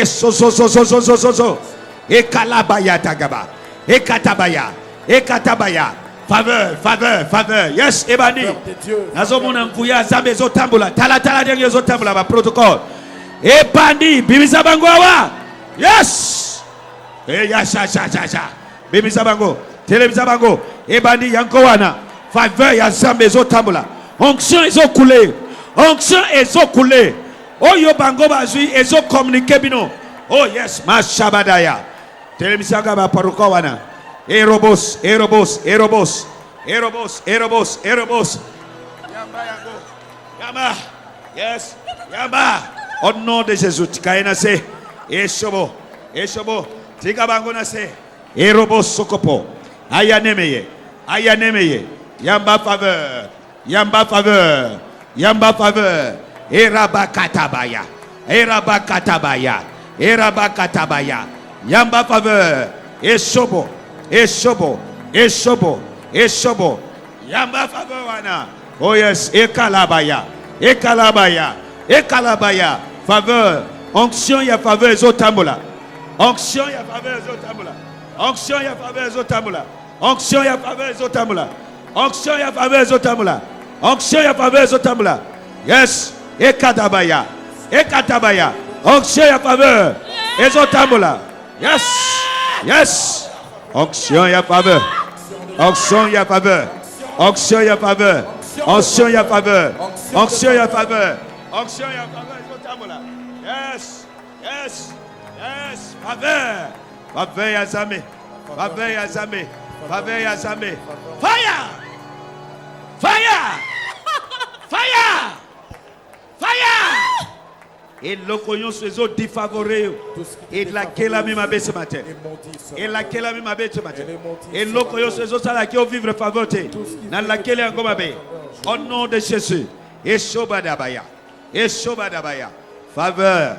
So. Ekalabaya tagaba. Ekatabaya. Faveur. Yes, ebandi. Nazomona mvuya Zambe zotambula. Tala denge zotambula ba protocol. Ebandi bimisa bango awa. Yes. Sha. Bimisa bango. Telebisa bango. Ebandi yanko wana. Faveur ya Zambe zotambula. Onction ezokoule. Oyo bango bazui ezo communiquer bino. Oh yes, mashabadaya. Telebisa ba protocol wana. Erobos. Yamba. Yes. Yamba. Au nom de Jésus. Tikaina se. Eshobo. Tika bango na se. Erobos sokopo. Ayanemeye. Yamba faveur. Erabakatabaya. Yamba faveur. Eshobo. Yamba faveur wana. Oh yes, ekalabaya. Faveur. Onction ya faveur zotambula. Onction ya faveur zotambula. Yes, ekatabaya. Onction ya faveur ezotambula. Yes. Onction ya faveur. Yes. Faveur ya Zambe. Fire. Et l'okoyon se zo défavoré. Et laquelle a mis ma baisse matin. Et l'okoyon se zo sala qui vivre favorité. Dans laquelle est encore ma baie. Au nom de Jésus. Et Shobadabaya. Faveur.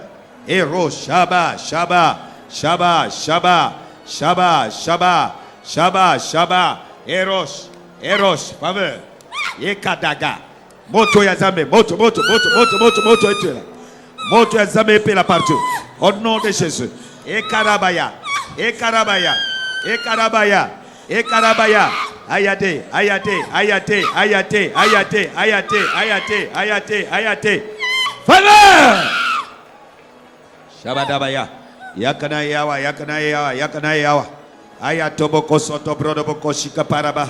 Ero Shaba. Eros. Faveur. Ekadaga. Moto ya Zambe. Moto etu là. Moto ya Zambe épée là partout. Au nom de Jésus. Ekarabaya. Ayate. Faveur. Shabadabaya. Yakana yawa. Ayatoboko soto brodoboko shika paraba.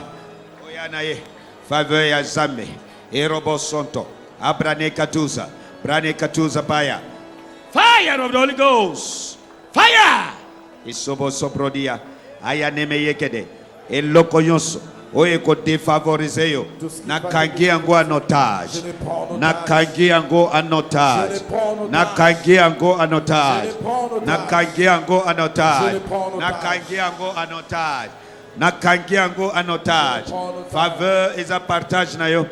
Oyanaye. Faveur ya Zambe. Erobo sonto. Brane katuza paya. Fire of the Holy Ghost. Fire! Isobo soprodia. Aya neme yekede. Eloko nyonso. Oye ko défavorisé yo. Na kangi yango en otage. Na kangi yango en otage. Na kangi yango en otage. Na kangi yango en otage. Na kangi yango en otage. Na kangi yango en otage. Faveur et partage na yo.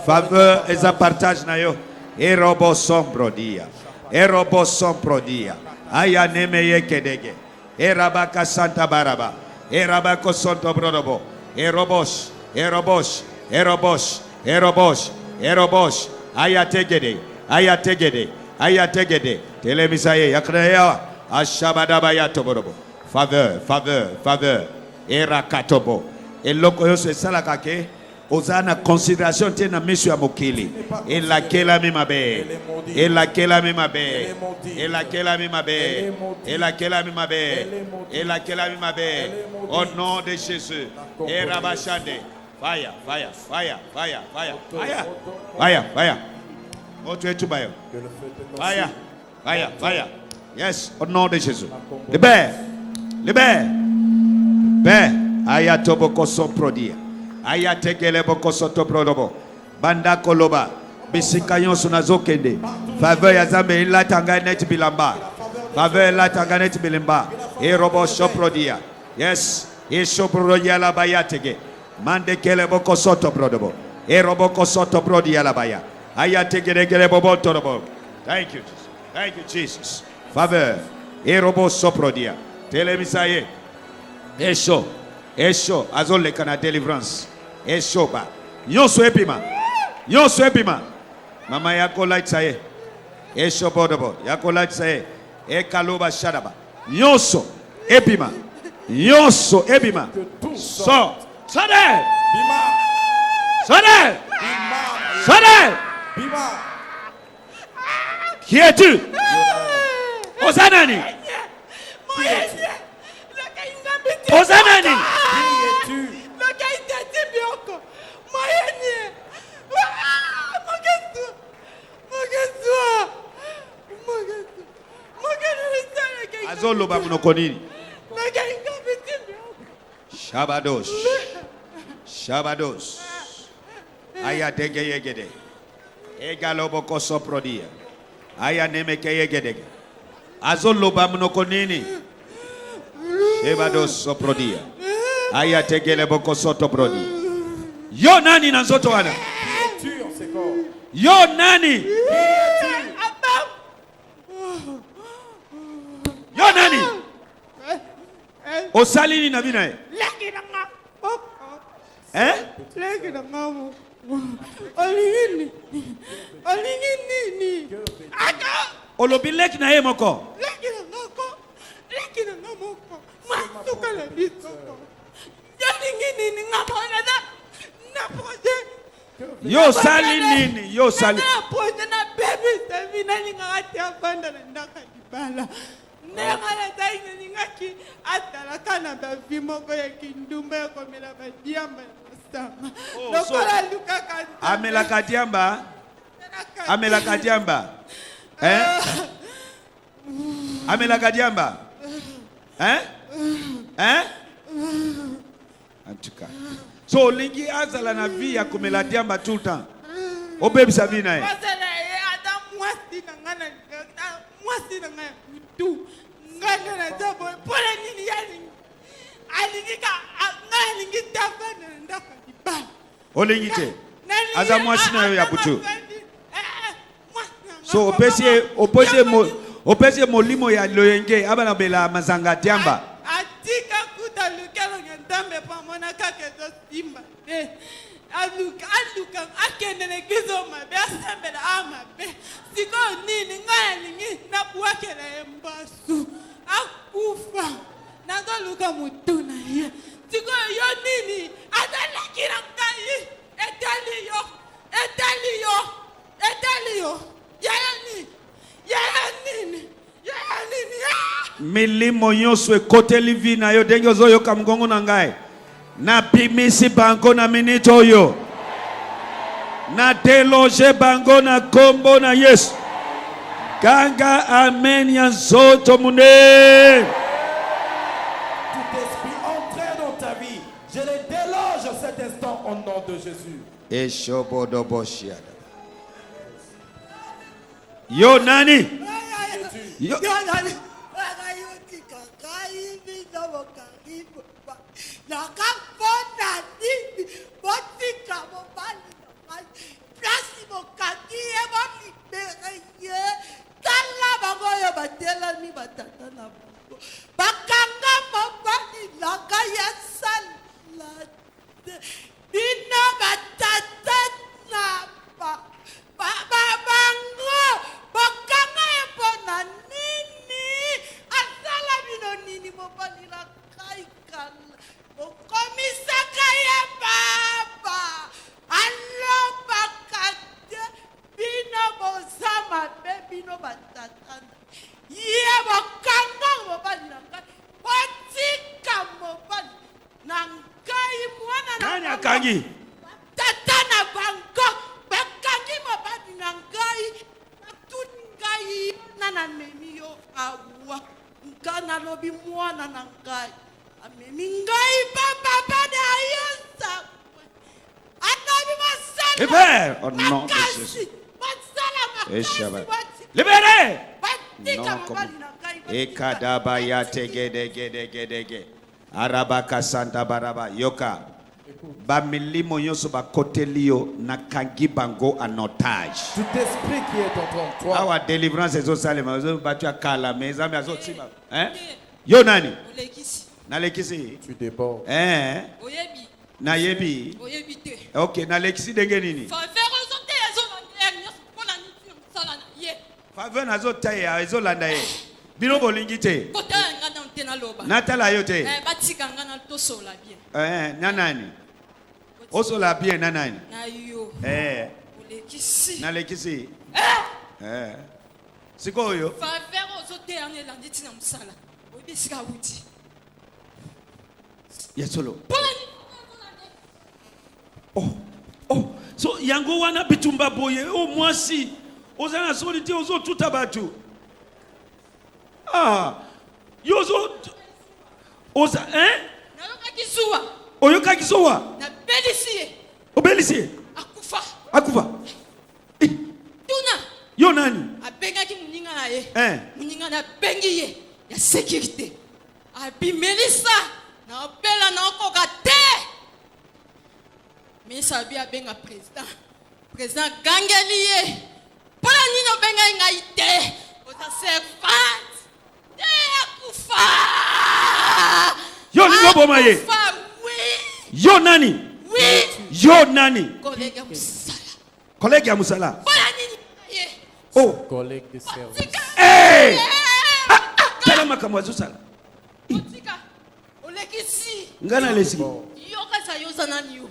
Faveur et partage na yo. E robo sombro dia. E robo sombro dia. Aya neme yekedege. E rabaka santa baraba. E rabako santo brodobo. Erobosh, Erobosh, Erobosh, Erobosh, Erobosh, Ayategede, Ayategede, Ayategede, Telemisaye, Yakreya, Ashabadaba Yatoborobo, faveur, faveur, faveur, Erakatobo, et Lokoyos et Salakake, Osana considération tena monsieur Amokili, et laquelle a mis ma belle, et laquelle a mis ma belle, et laquelle a mis ma belle, et laquelle a mis ma belle, et laquelle a mis ma belle, au nom de Jésus, et Rabachande, fire, fire, fire, fire, fire, fire, fire, fire, oh tu es tout baillot, fire, fire, fire, yes, au nom de Jésus, libère, libère, libère, ayatoboko son produit. Aya tekele boko soto prodobo banda koloba bisikayon sunazokende faveur ya zambe ila tanganet bilamba faveur la tanganet bilimba e robo shoprodia yes e shoprodia la bayatege mande kele boko soto prodobo e robo ko soto prodia la baya aya tekele kele bobo torobo. Thank you Jesus. Thank you Jesus. Faveur e robo soprodia telemisaye esho esho azole kana deliverance eshoba nyonso epima nyonso epima mama yako light saye eshobodobo yako light saye ekaloba shadaba nyonso epima nyonso epima so sade Bima. sade Bima. sade Bima. qui es-tu Osanani Osanani Qui es-tu? azoloba munoko nini shabados shabados aya dege yegede egalobo ko soprodia aya nemeke yegede azoloba munoko nini shabados soprodia aya tegele boko soto brodi yo nani na nzoto wana Qui es-tu en ces corps? yo nani yo nani osalini na bina e eh olobi leki na ye moko yo sali nini yo sali amela kadiamba amela kadiamba eh amela kadiamba eh en tout cas so lingi azala na vie ya komela diamba tout le temps obebisa vie na ye olingi te aza mwasi na yo ya butu so opesi molimo ya loyenge abana bela mazanga diamba atika kuta lukelo ngendambe pamona kakezo simba aluka akendele kizo mabe asembele amabe siko nini ngalingi nabuakela embasu akufa nangoluka mutuna ye siko yo nini adalakira ngai etaliyo yaya nini milimo nyonso ekoteli vi na yo ndenge ozoyoka mongongo na ngai napimisi bango na minute oyo na deloge bango na kombo na Yesu Kanga amen ya nzoto mune. Tout esprit entré dans ta vie, je le déloge à cet instant au nom de Jésus. Eshobodoboshia. Yo nani? Yo. Nani akangi? Tatana bango bakangi mabadi na ngai atuni ngai nana memi yo awa ngana lobi mwana na ngai amemi ngai papa bada yosa anabi masala Libère au nom de Jésus. masala Et Shabbat. makasi Libérez. batika Non, mabadi na ngai Ekadaba ya tegedegedegedege. Arabaka santa baraba yoka. Ba milimo yoso ba kotelio na kangi bango en otage. Tout esprit qui est en toi, Awa délivrance ezo salema ezo batu akala meza me azo tima. Hein? Yo nani? Olekisi. Na lekisi? tu débordes. Oyebi. Na yebi. Oyebi te. OK, na lekisi denge nini? Faveur ozote ezo na nyonso mpona nini mosala na ye. Faveur nazo taya ezo landa ye. Bino bolingi te. Kotala nga na te naloba. Natala yo te. Batika nga na tosola bien. Nanani? Osola bien nanani? Na yo. Olekisi. Na lekisi. Sikoyo. Faveur ozote elandi ti na mosala. Oyebi esika awuti. Yesolo. Mpona nini Oh, so yango wana bitumba boye o mwasi ozana soli te ozo tuta batu. Yozo oza nayokaki zuwa. oyoka kisowa Nabelisi ye. obelisi Akufa. akufa. Tuna. Yo nani? Abengaki moninga na ye. Moninga na bengi ye ya sécurité. Abimelisa na opela na okoka te. Ministre abi abenga président. Président gangeli ye. Mpona nini obenga ngai te? Oza servante. Te akufa. Yo ni ngobo maye. Akufa, oui. Yo nani? Oui. Yo nani? Collègue ya musala. Collègue ya musala. Mpona nini ye? Oh. Collègue de service. Hey! Tala makambo azosala. Otika. Olekisi. Ngana lesi. Yoka yoza nani yo?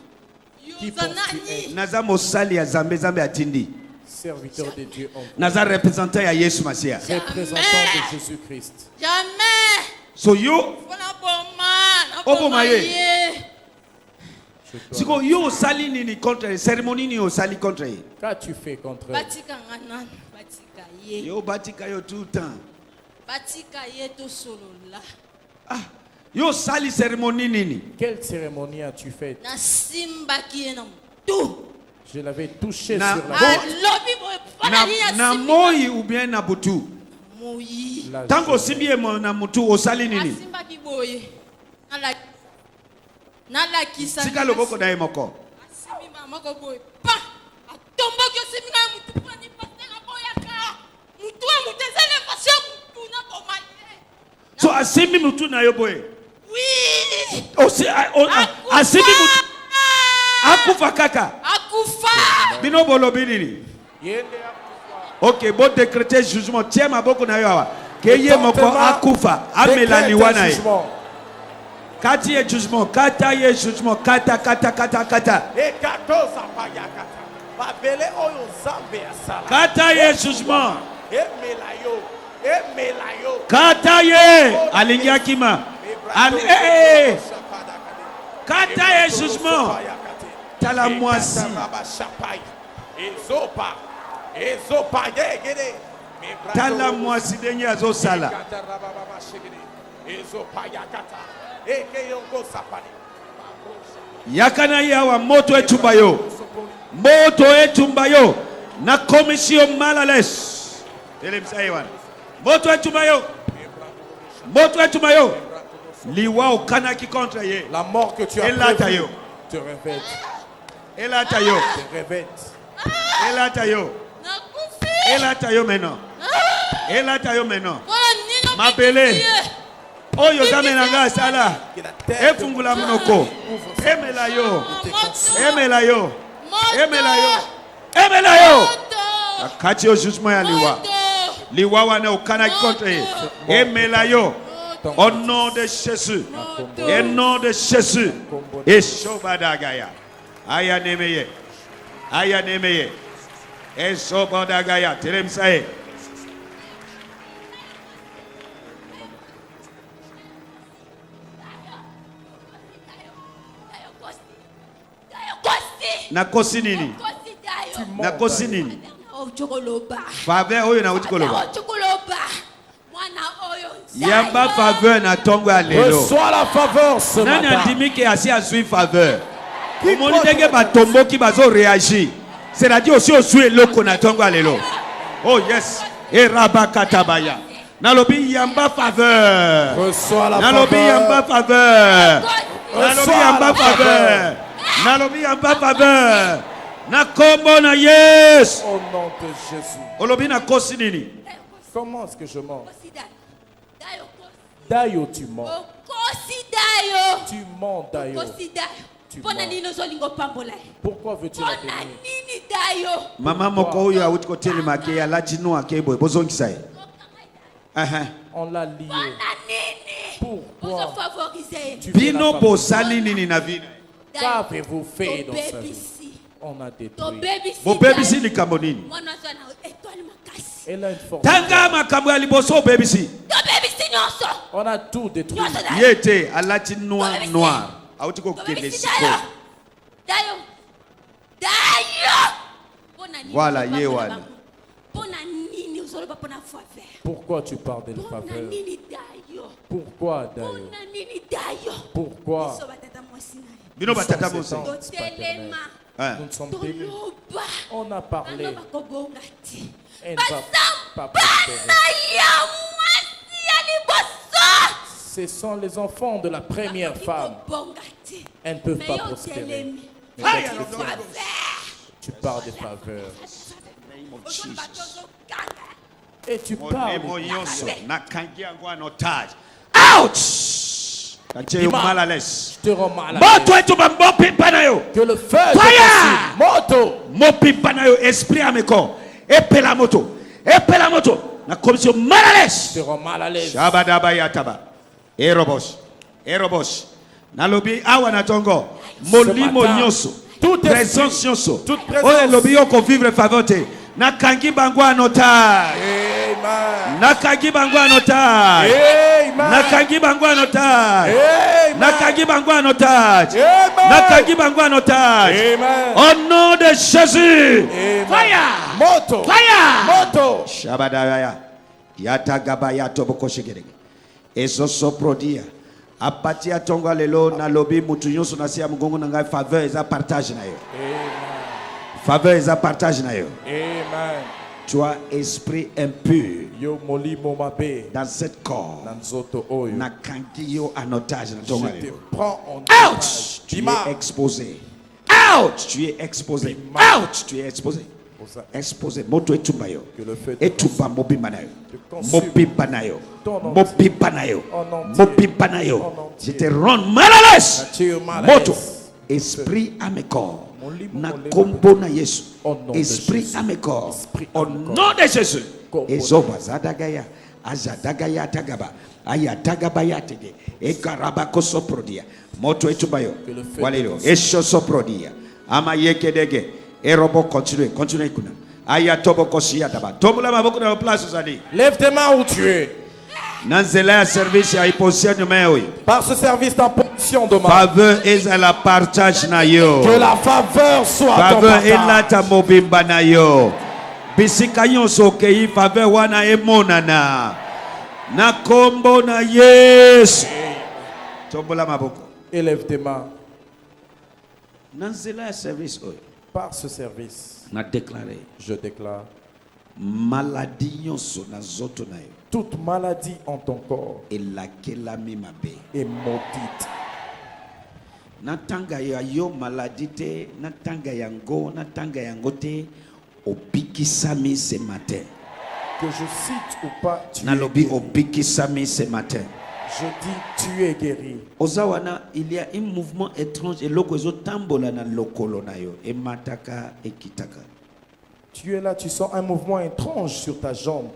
Yoza nani? Naza mosali ya Zambe Zambe atindi. Serviteur de Dieu en Naza représentant ya Yesu Masia. représentant de Jésus-Christ. Jamais. So yo Bona boma. Oboma ye. Ye. siko yo osali nini contre cérémonie ni osali contre ye. Qu'as-tu fait contre eux? Batika ngana. Batika ye. Yo batika yo tout le temps. Batika ye to solola. Yo osali cérémonie nini? Quelle cérémonie as-tu faite? Na simba ki ye na mutu. Je l'avais touché Na- sur la Alobi boye mpona nini Na asimbi. moi ou bien na butu. Moyi. la Tango simbi ye mo na mutu osali nini? Asimba ki boye. Nalakisa. Sika loboko na ye moko. Asimbi mama boye. Pa. Atomboki osimbi na mutu mpona ni patela boyaka. Mutu wa mutu ezele fasyo mutu na boma ye. So asimbi mutu na yo boye. Oui. Asimbi mutu. Akufa kaka. Akufa. Bino bolobi nini? Ok, bon décréter jugement. Tiens ma boko na yo awa. Ke ye moko akufa. Amelani wana ye. Kati ye jugement. Kata ye jugement. Kata. Ekatoza payakata. Babele oyo Zambe asala. Kata ye jugement. Emelayo. Kata ye. Alingia kima. Kata ye jugement. Tala mwasi. Ezopa yegede. tala mwasi denye azosala. Yakana yawa moto etumba yo. Moto etumba yo. Na commission malales. Telemsa ewan. Moto etumba yo. Moto etumba yo. Liwa okana ki contre ye. La mort que tu as prévue te revête. Elata yo. Te revête. Elata yo. Elata yo maintenant. Elata yo maintenant. Mabele. Oyo zamenanga sala. Efungula munoko. Emela yo. Emela yo. Emela yo. Emela yo. Akati yo jugement ya liwa. Liwa wana okana ki contre ye. Emela yo. Au nom de Jésus. Au nom de Jésus. Et Shobadagaya. Aya nemeye. Aya nemeye. Et Shobadagaya. Teremsae. Nakosi nini? Nakosi nini? Faveur oyo na utikoloba. Yamba faveur na tongo ya lelo. Reçois la faveur ce Nani matin. andimi ke asi azui faveur. Omoni ndenge batomboki bazo réagir. C'est-à-dire aussi ozui eloko na tongo ya lelo. Oh yes. Erabakatabaya. Nalobi yamba faveur. Reçois la Nalobi yamba faveur. faveur. Nalobi yamba faveur. Nalobi yamba faveur. Na kombo na yes. Au nom de Jésus. Olobi na kosi nini? Comment est-ce que je mens? Dayo, tu mens. Tu mens, Dayo. Tu mens. Pourquoi veux-tu la bénir? Mama moko oyo awuti kotelema ke ya latino akebo bozongisa ye. On l'a lié. Pourquoi? Tu Bino bosali nini na vina? Qu'avez-vous fait dans sa vie? On a détruit. Bo babisi likambo nini? Elle a une force. Tanga makambo ya liboso babisi. On a tout détruit. Yete alati noir. Awuti ko kele siko. Voilà yewana. Pourquoi tu parles de faveur? Pourquoi Dayo? Pourquoi? Bino batata mosi. Nous ne sommes bénis. On a parlé. Elle ne va pas prospérer. Ce sont les enfants de la première femme. Elles ne peuvent pas prospérer. Tu parles de faveur. Et tu parles Ouch! je te rends mal à Moto l'aise. etu bambopi panayo. Que le feu te Fire! consume. Moto. Mopi panayo esprit ameko. Epela moto. Epela moto. Na commission Je malales. te rends mal à l'aise. Shabadaba yataba. Erobos. Erobos. Nalobi awa na tongo. Molimo matin, nyoso. tout esprit, Présence nyoso. toute présence. Oye lobi yoko vivre favote. Na kangi bangwa notage. Amen. Na kangi bangwa notage. Amen. Na kangi bangwa notage. Amen. Na kangi bangwa notage. Amen. Na kangi bangwa notage. Amen. Au nom de Jésus. Amen. Fire. Moto. Fire. Moto. Shabadaya. Yatagaba yatoboko shigere. Ezoso prodia. Apati atonga lelo na lobi mutu nyonso na sia mgongo na ngai faveur eza partage na yo. Amen. Faveur eza partage na yo. Amen. Toi esprit impur Yo molimo mabe. dans cette corps. Nanzoto oyo. Na kangi yo en otage na tonga Je te lelo. prends en Out! otage. Tu Dima. es exposé. Out! Tu es exposé. Out! Tu es exposé. Exposé. Moto etumba yo. Que le feu te Etumba mobimba na yo. consume. Mobimba na yo. Ton entier. Mobimba na yo. En entier. Mobimba na yo. En entier. Je te rends mal à l'aise. Je te rends mal à Moto. l'aise. Esprit à mes corps. Molimo, Na molimo. kombo na Yesu. Au nom de Esprit Jésus. à mes corps. Esprit à Au mes corps. nom de Jésus. Kombo na Ezoba zadagaya. Azadagaya tagaba. Ayatagaba yatege. Ekaraba kosoprodia. Moto etubayo. Que le feu Walelo. te consume. Eshosoprodia. Ama yekedege. Erobo continue. Continue kuna. Ayatobo kosia daba. Tomula maboko na place uzali. Lève tes mains où tu es. Nanzela ya service ya iposition mewe. Par ce service en position de main. Faveur eza la partage na yo. Que la faveur soit ton Faveur partage. elata mobimba na yo. bisika nyonso okei faveur wana emonana na kombo na Yesu. Tombola maboko. Élève tes mains. Na nzela ya service oyo Par ce service, na déclarer je déclare maladie nyonso na zoto na yo toute maladie en ton corps elakelami mabe. est maudite. Na tanga ya yo maladie te, na tanga yango, na tanga yango te, obikisami ce matin. Que je cite ou pas, tu es Nalobi guéri. obikisami ce matin. Je dis, tu es guéri. Ozawana, il y a un mouvement étrange et loko ezo tambola na lokolo na yo e mataka e kitaka. Tu es là, tu sens un mouvement étrange sur ta jambe.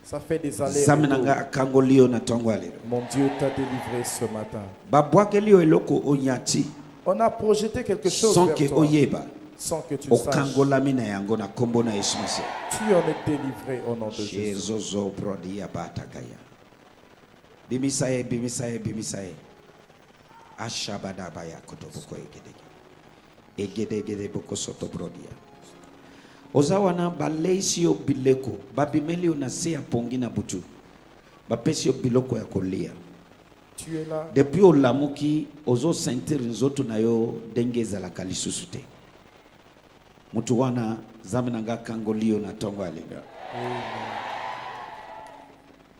Ça fait des allers. Zamenanga kangolio na tongwale. Mon Dieu t'a délivré ce matin. Babwakelio eloko onyati On a projeté quelque chose sans vers que toi, oyeba sans que tu le saches. okangolami na yango na kombo na Yesu Masiya. Tu en es délivré au nom de Jésus. Jezozo brodia batakaya. Bimisaye bimisaye bimisaye. Ashabada baya kotoboko egedege. Egedegede boko soto brodia. Ozawana baleisi yo bileko babimeli yo na se ya pongi na butu bapesi yo biloko ya kolia. Tu es là. Depuis olamuki ozo sentir nzoto na yo ndenge ezalaka lisusu te. Mutu wana zamenanga kangolio na tongo alinga.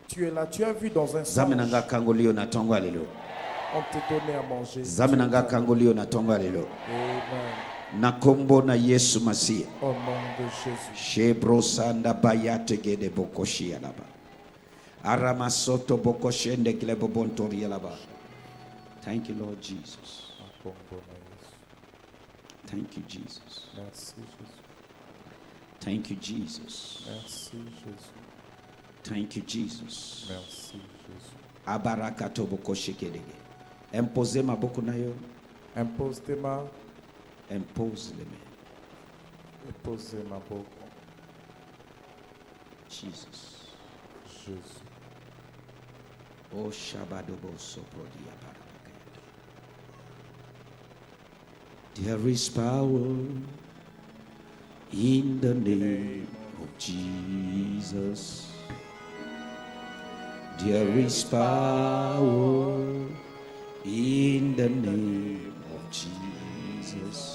Tu es là. Tu as vu dans un songe. Zamenanga kangolio na tongo alilo. On te donnait à manger. Zamenanga kangolio na tongo alilo. Amen. Na kombo na Yesu Masiya. Au nom de Jésus. Shebro sanda bayate gede bokoshi yalaba. Arama soto bokoshende kile bobontori yalaba. Thank you, Lord Jesus. Thank you, Jesus. Merci Jésus. Thank you, Jesus. Merci Jésus. Thank you, Jesus. Merci Jésus. Abarakato bokoshi kedege. Impose maboko na yo. Impose tes mains. Impose les mains. Et posez ma boca. Jesus. Jésus. Oh shabadobo soprodia barabakayata. There is power in the name of Jesus. There is power in the name of Jesus.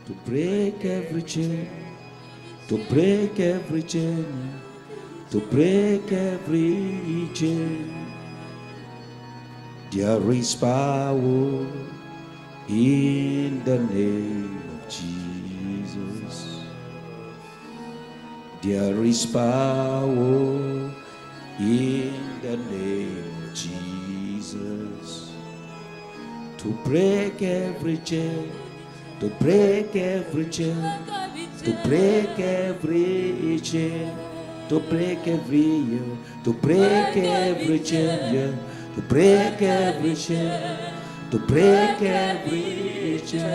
To break every chain, to break every chain, to break every chain. There is power in the name of Jesus. There is power in the name of Jesus. To break every chain, to break every chain, to break every chain, to break every year, to break every chain, yeah, to break every chain, to break every chain,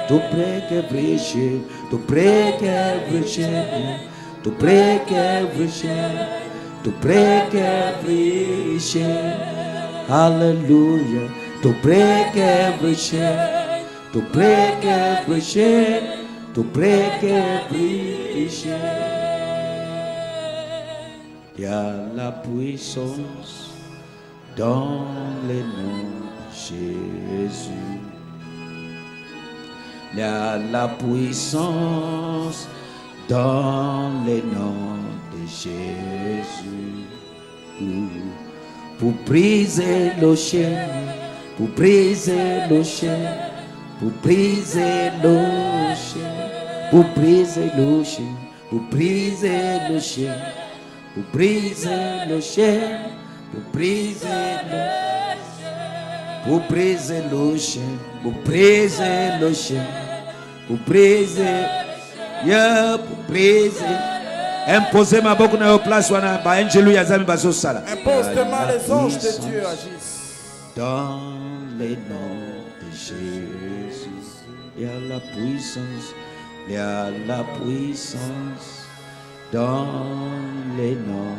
to break every chain, to break every chain, yeah, to break every chain, to break every chain, hallelujah, to break every chain. To break every chain, to break every chain. Il y a la puissance dans le nom de Jésus. Il y a la puissance dans le nom de Jésus. Pour briser le chien, pour briser le chien. Pour briser le chien, pour briser le chien, pour briser le chien, pour briser le chien, pour briser le chien, pour briser le chien, pour briser le chien, pour briser, yeah, pour briser. Imposez ma boca na place wana ba angelu ya zami bazo sala. Impose tes mains, les anges de Dieu agissent. Dans les noms de Jésus. Il y a la puissance, il y a la puissance dans les noms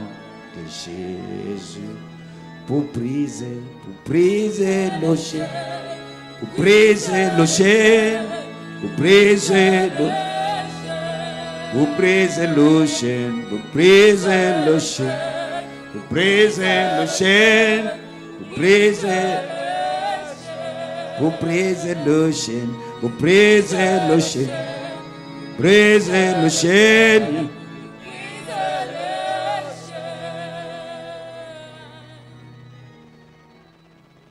de Jésus. Pour briser nos chaînes, pour briser nos chaînes, pour briser nos Vous brisez le chêne, vous brisez le chêne, vous brisez le chêne, vous brisez, vous brisez le chêne, vous brisez le chêne, brisez le chêne.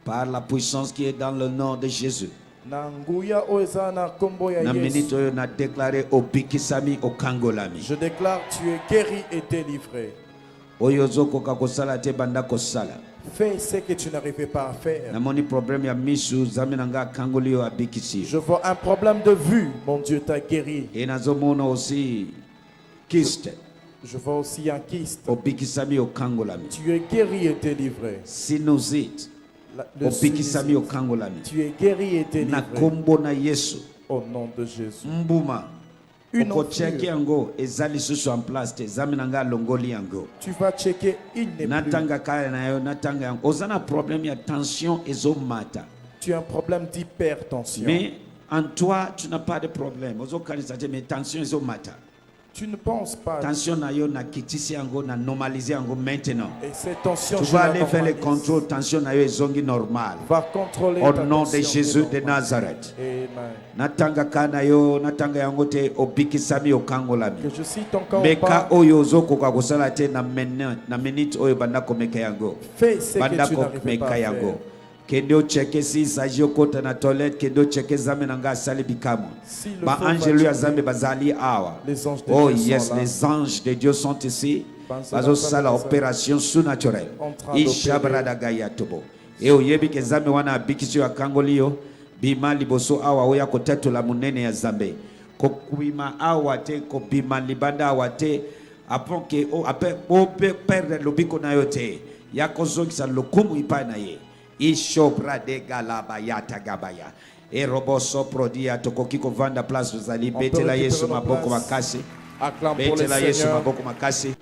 Par la puissance qui est dans le nom de Jésus. Na nguya oyo eza na kombo ya Na Yesu. minute oyo na déclaré au Bikisami au Kangolami. Je déclare, tu es guéri et délivré. Oyo zokoka kosala te banda kosala. Fais ce que tu n'arrivais pas à faire. Namoni problème ya misu zaminanga kangoli yo abikisi. Je vois un problème de vue. Mon Dieu t'a guéri. Et nazomona aussi kyste Je vois aussi un kyste. au Bikisami au Kangolami. Tu es guéri et délivré. Sinusite Le au Bikisami au sinusite. Kangolami. Tu es guéri et Na délivré. kombo na Yesu. Au nom de Jésus. Mbuma. Une Oko enflure. check yango ezali susu en place te zaminanga longoli yango. Tu vas checker, il n'est plus. Natanga kaya na yo natanga yango. Ozana problème ya tension ezomata. Tu as un problème d'hypertension. Mais en toi, tu n'as pas de problème. Ozokanisa te mais tension ezomata. Tu ne penses pas. Tension na yo na kitisi yango na normaliser yango maintenant. Et cette tension, Tu je vas la aller faire les normalise. contrôles, tension na yo ezongi normal. Va contrôler Au ta nom de tension Jésus de normale. Nazareth. Amen. Natanga kana yo, natanga yango te obikisami okangolami. Que je cite encore Meka pas. oyo ozokoka kosala te na minute oyo banda komeka yango. Fais ce Banda que tu n'arrivais pas komeka à faire. yango. Kendo cheke si saji okota na toilette, kendo cheke zame nanga asali bikamo. Si le Ba feu angelu va ya checker, zambe bazali awa. les anges de Oh Dieu yes, sont là. les anges de Dieu sont ici. Banzo Bazo na sala banza. opération surnaturelle. En train d'opérer. Ishabrada gayatobo. E oyebi ke zambe wana abikisi ya kangoli yo. Bima liboso awa oya kotetula munene ya zambe. Kokubima awa te ko bima libanda awa te. Apon ke o ape ope perdre lobiko na yo te. Yako zongisa lokumu ipa na ye. Ishobra de galaba yata gabaya. E roboso prodia tokoki kovanda place zali On peut betela récupérer Yesu nos maboko places. makasi. Acclame pour le Betela Yesu Seigneur. maboko makasi.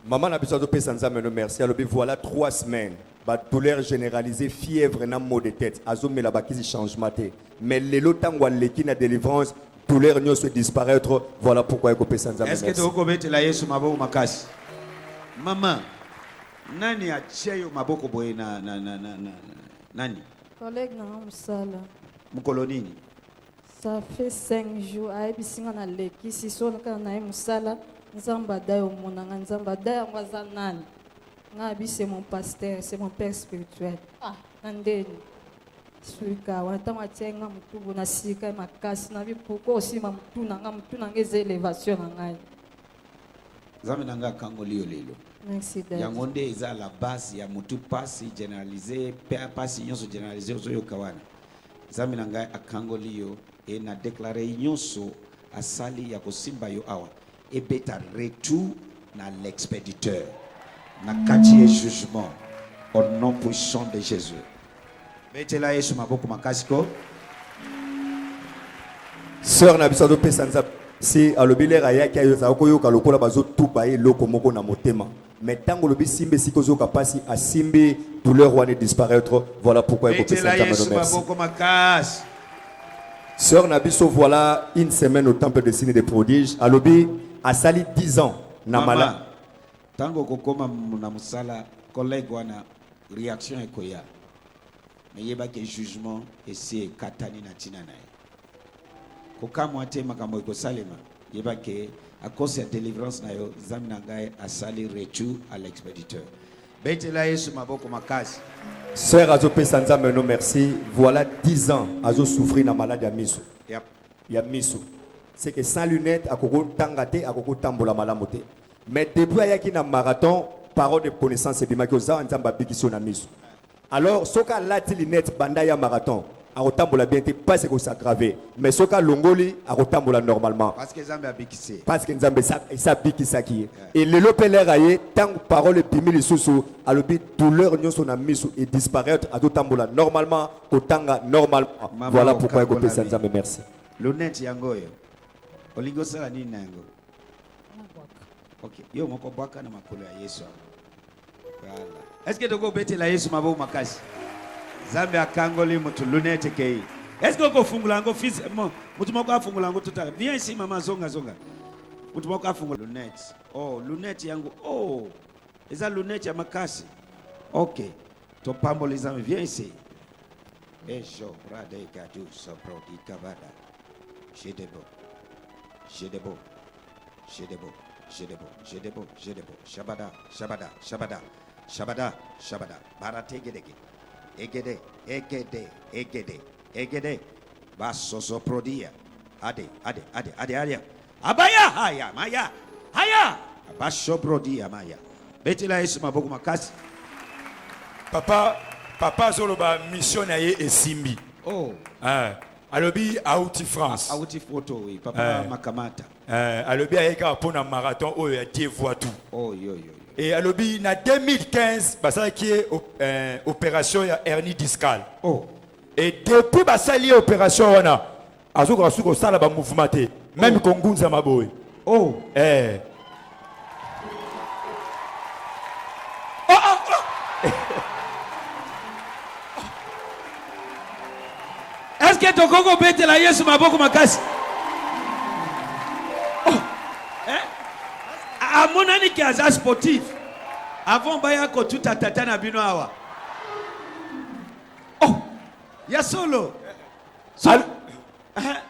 Maman n'a besoin de payer sans âme, merci. Alors, voilà 3 semaines. Douleur généralisée, fièvre, na maux de tête. Azome la bakisi changement. Mais les lotangs qui na délivrance, douleur ne se disparaître. Voilà pourquoi il faut payer sans âme, Est-ce que merci. tu veux betela Yesu maboko makasi? Maman, nani acheyo maboko boye na nani? Collègue na musala. Mukolo nini? Ça fait 5 jours. Aïe, bisinga na leki. Si so na na musala. Nzamba dayo monanga. Nzamba dayo ngwazanani. Ngabi c'est mon pasteur, c'est mon père spirituel. Ah, nandeni. Suika, wanta matenga mutubu na sika makasi na bi poko aussi mamtuna ngamtuna ngeze élévation na ngai. Zame nanga kangoli yo lelo. Merci Dad. Yango nde eza la base ya mutu pasi généralisé, pasi nyonso généralisé ozoyo kawana. Zame nanga akangoli yo et na déclaré nyonso asali ya kosimba yo awa. Ebeta retour na l'expéditeur. Na kati et jugement au nom puissant de Jésus. Betela Yesu maboko makasi ko. Sœur n'a besoin de payer sans âme. Si à l'obéler à yaki ayo za koyo kalokola bazo tout baye loko moko na motema. Mais tant que le simbe sikozo kapasi a simbe douleur wane disparaître. Voilà pourquoi il faut payer sans Betela âme, Yesu merci. maboko makasi. Sœur Nabiso, voilà une semaine au temple des signes et des prodiges. À l'obé, à Sali 10 ans. Namala. Mama, tango kokoma na musala collègue wana réaction ekoya. Mais yeba ke jugement esi katani na tina nae. Kokamwa te makambo ekosalema. Yeba ke à cause de délivrance na yo zamina ngai asali retour à l'expéditeur. Betela Yesu maboko makasi. Sœur Azopé Sanza, non merci. Voilà 10 ans. Azo souffrir na maladie à Miso. Yep. Il y a Miso. C'est que sans lunettes, à Koko Tangate, à Koko Tambola Malamote. Mais depuis qu'il y a un marathon, parole de connaissance et de Makioza, on t'a qui sont à Miso. Alors, ce cas là, les lunettes, bandaya marathon. À Otambola bien, pas ce que ça aggravé. Mais ce cas Longoli, à Otambola normalement. Parce que Zambé a bikissé. Parce que Nzambe ça pique ça qui est. Et le lopeleur aye tant parole pimi les sous à l'obi douleur nyon son ami et disparaître à tout tambola normalement kotanga normalement. Maman, Voilà pourquoi Okakola il faut Nzambe merci. Lunette yangoyo. Olingo sala nini nango? Ok, yo moko bwaka na makolo ya Yesu. Voilà. Est-ce que tu go betela Yesu maboko makasi? Zambe akangoli mutu lunette kei. Est-ce que vous fungula ngo fils mutu moko afungula ngo tuta. Viens ici maman zonga zonga. Mutu moko afungula lunette. Oh, lunette yangu. Oh. Eza lunette ya makasi. OK. To pamboliza viens ici. Ejo brade gadu sopro di kabada. Jedebo. Jedebo. Jedebo. Jedebo. Jedebo. Jedebo. Shabada. Shabada. Shabada. Shabada. Shabada. Barategedege. Egede. Egede. Egede. Egede. Basoso prodia. Ade. Ade. Ade. Ade. Ade. Abaya. Haya. Maya. Haya. Basho prodia. Maya. Betila Yesu maboko makasi. Papa Zoloba mission na ye esimbi. Oh. Alobi Aouti France. Aouti photo oui. Papa makamata. Alobi ayeka pour un marathon oyo ya Dieu voit tout. Oh yo yo. Et alobi na 2015 basa qui est opération ya hernie discale. Oh. Et depuis basa lié opération wana azuko asuko sala ba mouvement te. Même kongunza maboy. Oh. Est-ce que tu as bête la Yesu maboko makasi? A mon ami qui est sportif. Avant baya ko tout atata na bino awa. Oh. Ya solo.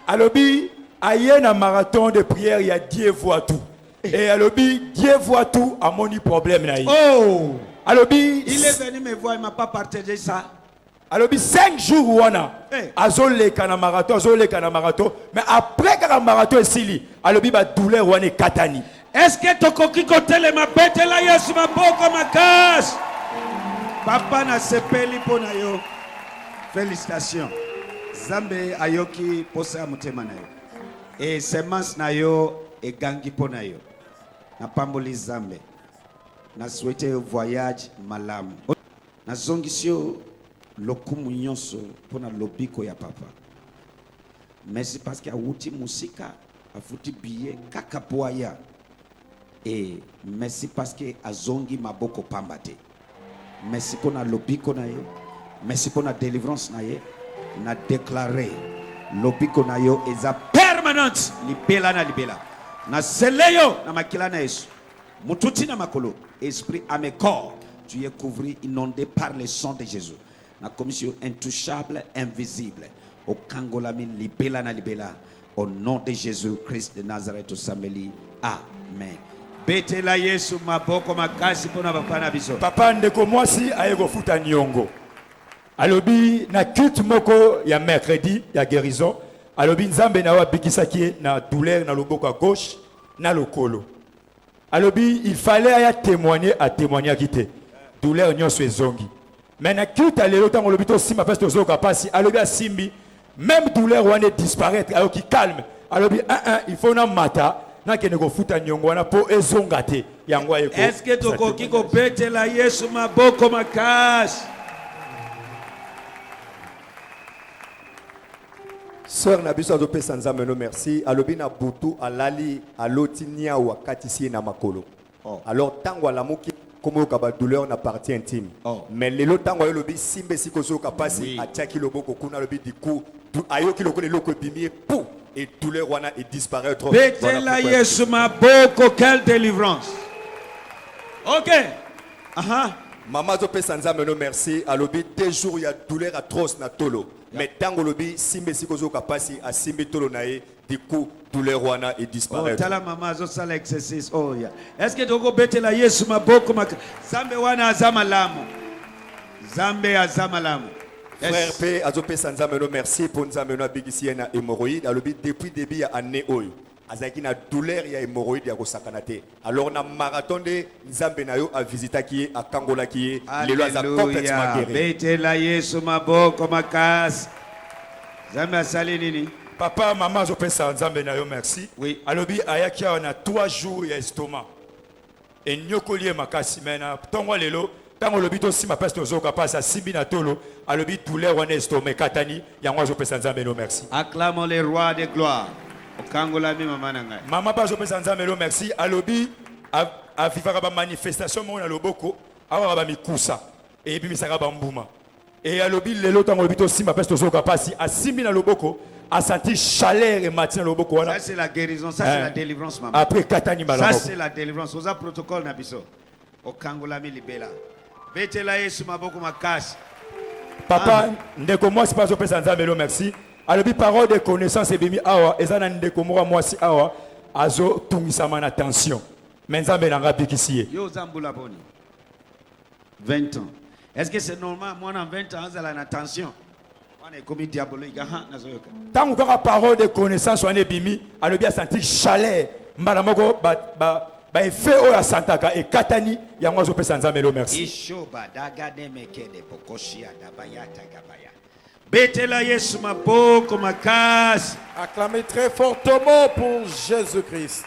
Alobi aye na marathon de prière il y a Dieu voit tout. Et alobi Dieu voit tout a mon problème na. Oh. Alobi il est venu me voir, il m'a pas partagé ça. Alobi 5 jours wana azoleka na marathon mais après que le marathon esili alobi ba douleur wana katani. Est-ce que tokoki kotele ma bête la Yesu maboko makasi? Papa na sepeli pona yo. Félicitations. Zambe ayoki posa mutema na yo. Et semence na yo e gangi pona yo. Na pamboli Zambe. Na souhaite voyage malamu. Na zongisio lokumu nyonso pona lobiko ya papa. Merci parce que awuti musika, afuti billet kaka boya. Et merci parce que azongi maboko pambate. Merci pour la lobiko na yo. Merci pour la délivrance na ye. Na déclaré lobiko na yo eza permanente libela na libela. Na seleyo na makila na Yesu. Mututi na makolo. Esprit à mes corps. Tu es couvert, inondé par le sang de Jésus. La commission intouchable, invisible. Au Kangolami libela na libela. Au nom de Jésus-Christ de Nazareth au Sameli. Amen. Bete la Yesu maboko makasi pona papa na biso. Papa ndeko mwasi ayego futa nyongo. Alobi na culte moko ya mercredi ya guérison. Alobi nzambe na wa bikisaki na douleur na loboko à gauche na lokolo. Alobi il fallait aya témoigner à quitter. Douleur nyonso ezongi. Mais na culte alelo tango lobito sima peste zoka pasi alobi asimbi même douleur wana disparaître alors qui calme. Alobi il faut na mata. Est-ce que tokoki ko bete la Yesu maboko makasi? Sœur Nabiso Azope Sanzame no merci. Alobi na butu alali aloti nia wakati na makolo. Alors tango alamuki comme kaba douleur na partie intime. Mais lelo tango alobi simbe sikozo kapasi atiaki loboko kuna lobi diku ayoki lokole loko bimie pou. Et douleur wana et disparaître. Bete la Yesu maboko, quelle délivrance. OK. Maman Zope Sanzame no merci. Alobi 2 jours il y a douleur atroce na tolo. Mais tango lobi simbe sikozo kapasi a simbe tolo nae du coup douleur wana et disparaître. Tala maman zo sala exercice. Oh yeah. Est-ce que toko bete la Yesu maboko Zambe wana azama lamu. Zambe azama lamu. Frère P, Azope Sanzameno, merci pour nous amener à Bigisienne à hémorroïde. Alors, depuis début, il y a année oyo. Azaki na douleur, il y a hémorroïde, il y a sakanate. Alors, on a marathon de Nzambenayo à visiter qui est à Kangola qui est. Alléluia. Bete la Yesu maboko makasi. Zambe asali nini? Papa, maman, Azope Sanzambenayo, merci. Oui. Alobi, ayaki on a 3 jours, il y a estomac. Et nyokolié makasi, mais na tongo lelo. Tant le bito si ma peste ozoka passe à simbi na tolo, à le bit douleur on est mais katani, yango zo pesa nzambe no merci. Acclamons les rois de gloire. Okangola mi mama nanga. Mama pa zo pesa nzambe no merci, à le bit a vivra ba manifestation mo na loboko, awa ba mikusa et bi misaka ba mbuma. Et alobi lelo tango lobito simba peste zoka pasi asimbi na loboko a senti chaleur et matin loboko wana. Ça c'est la guérison, ça c'est la délivrance maman. Après katani Ça malabo. c'est la délivrance. Oza protocole na biso. Okangola mi libela. Betela Yesu maboko makasi. Papa ndeko moi si pas au pesa nzambe lo merci. Alobi parole de connaissance ebimi awa ezana ndeko moi moi si awa azo tungisama na tension. Mais nzambe nanga bikisiye. Yo zambula boni. 20 ans. Est-ce que c'est normal moi en 20 ans azala na tension? On est comme diabolique ha nazoyoka. Tant que la parole de connaissance wana ebimi alobi a senti chaleur mbala moko ba effet o ya santaka e katani yango azo pesa nzambe lo merci. Ishoba daga de mekede bokoshia dabayata gabaya. Betela Yesu maboko makasi. Acclamez très fortement pour Jésus-Christ.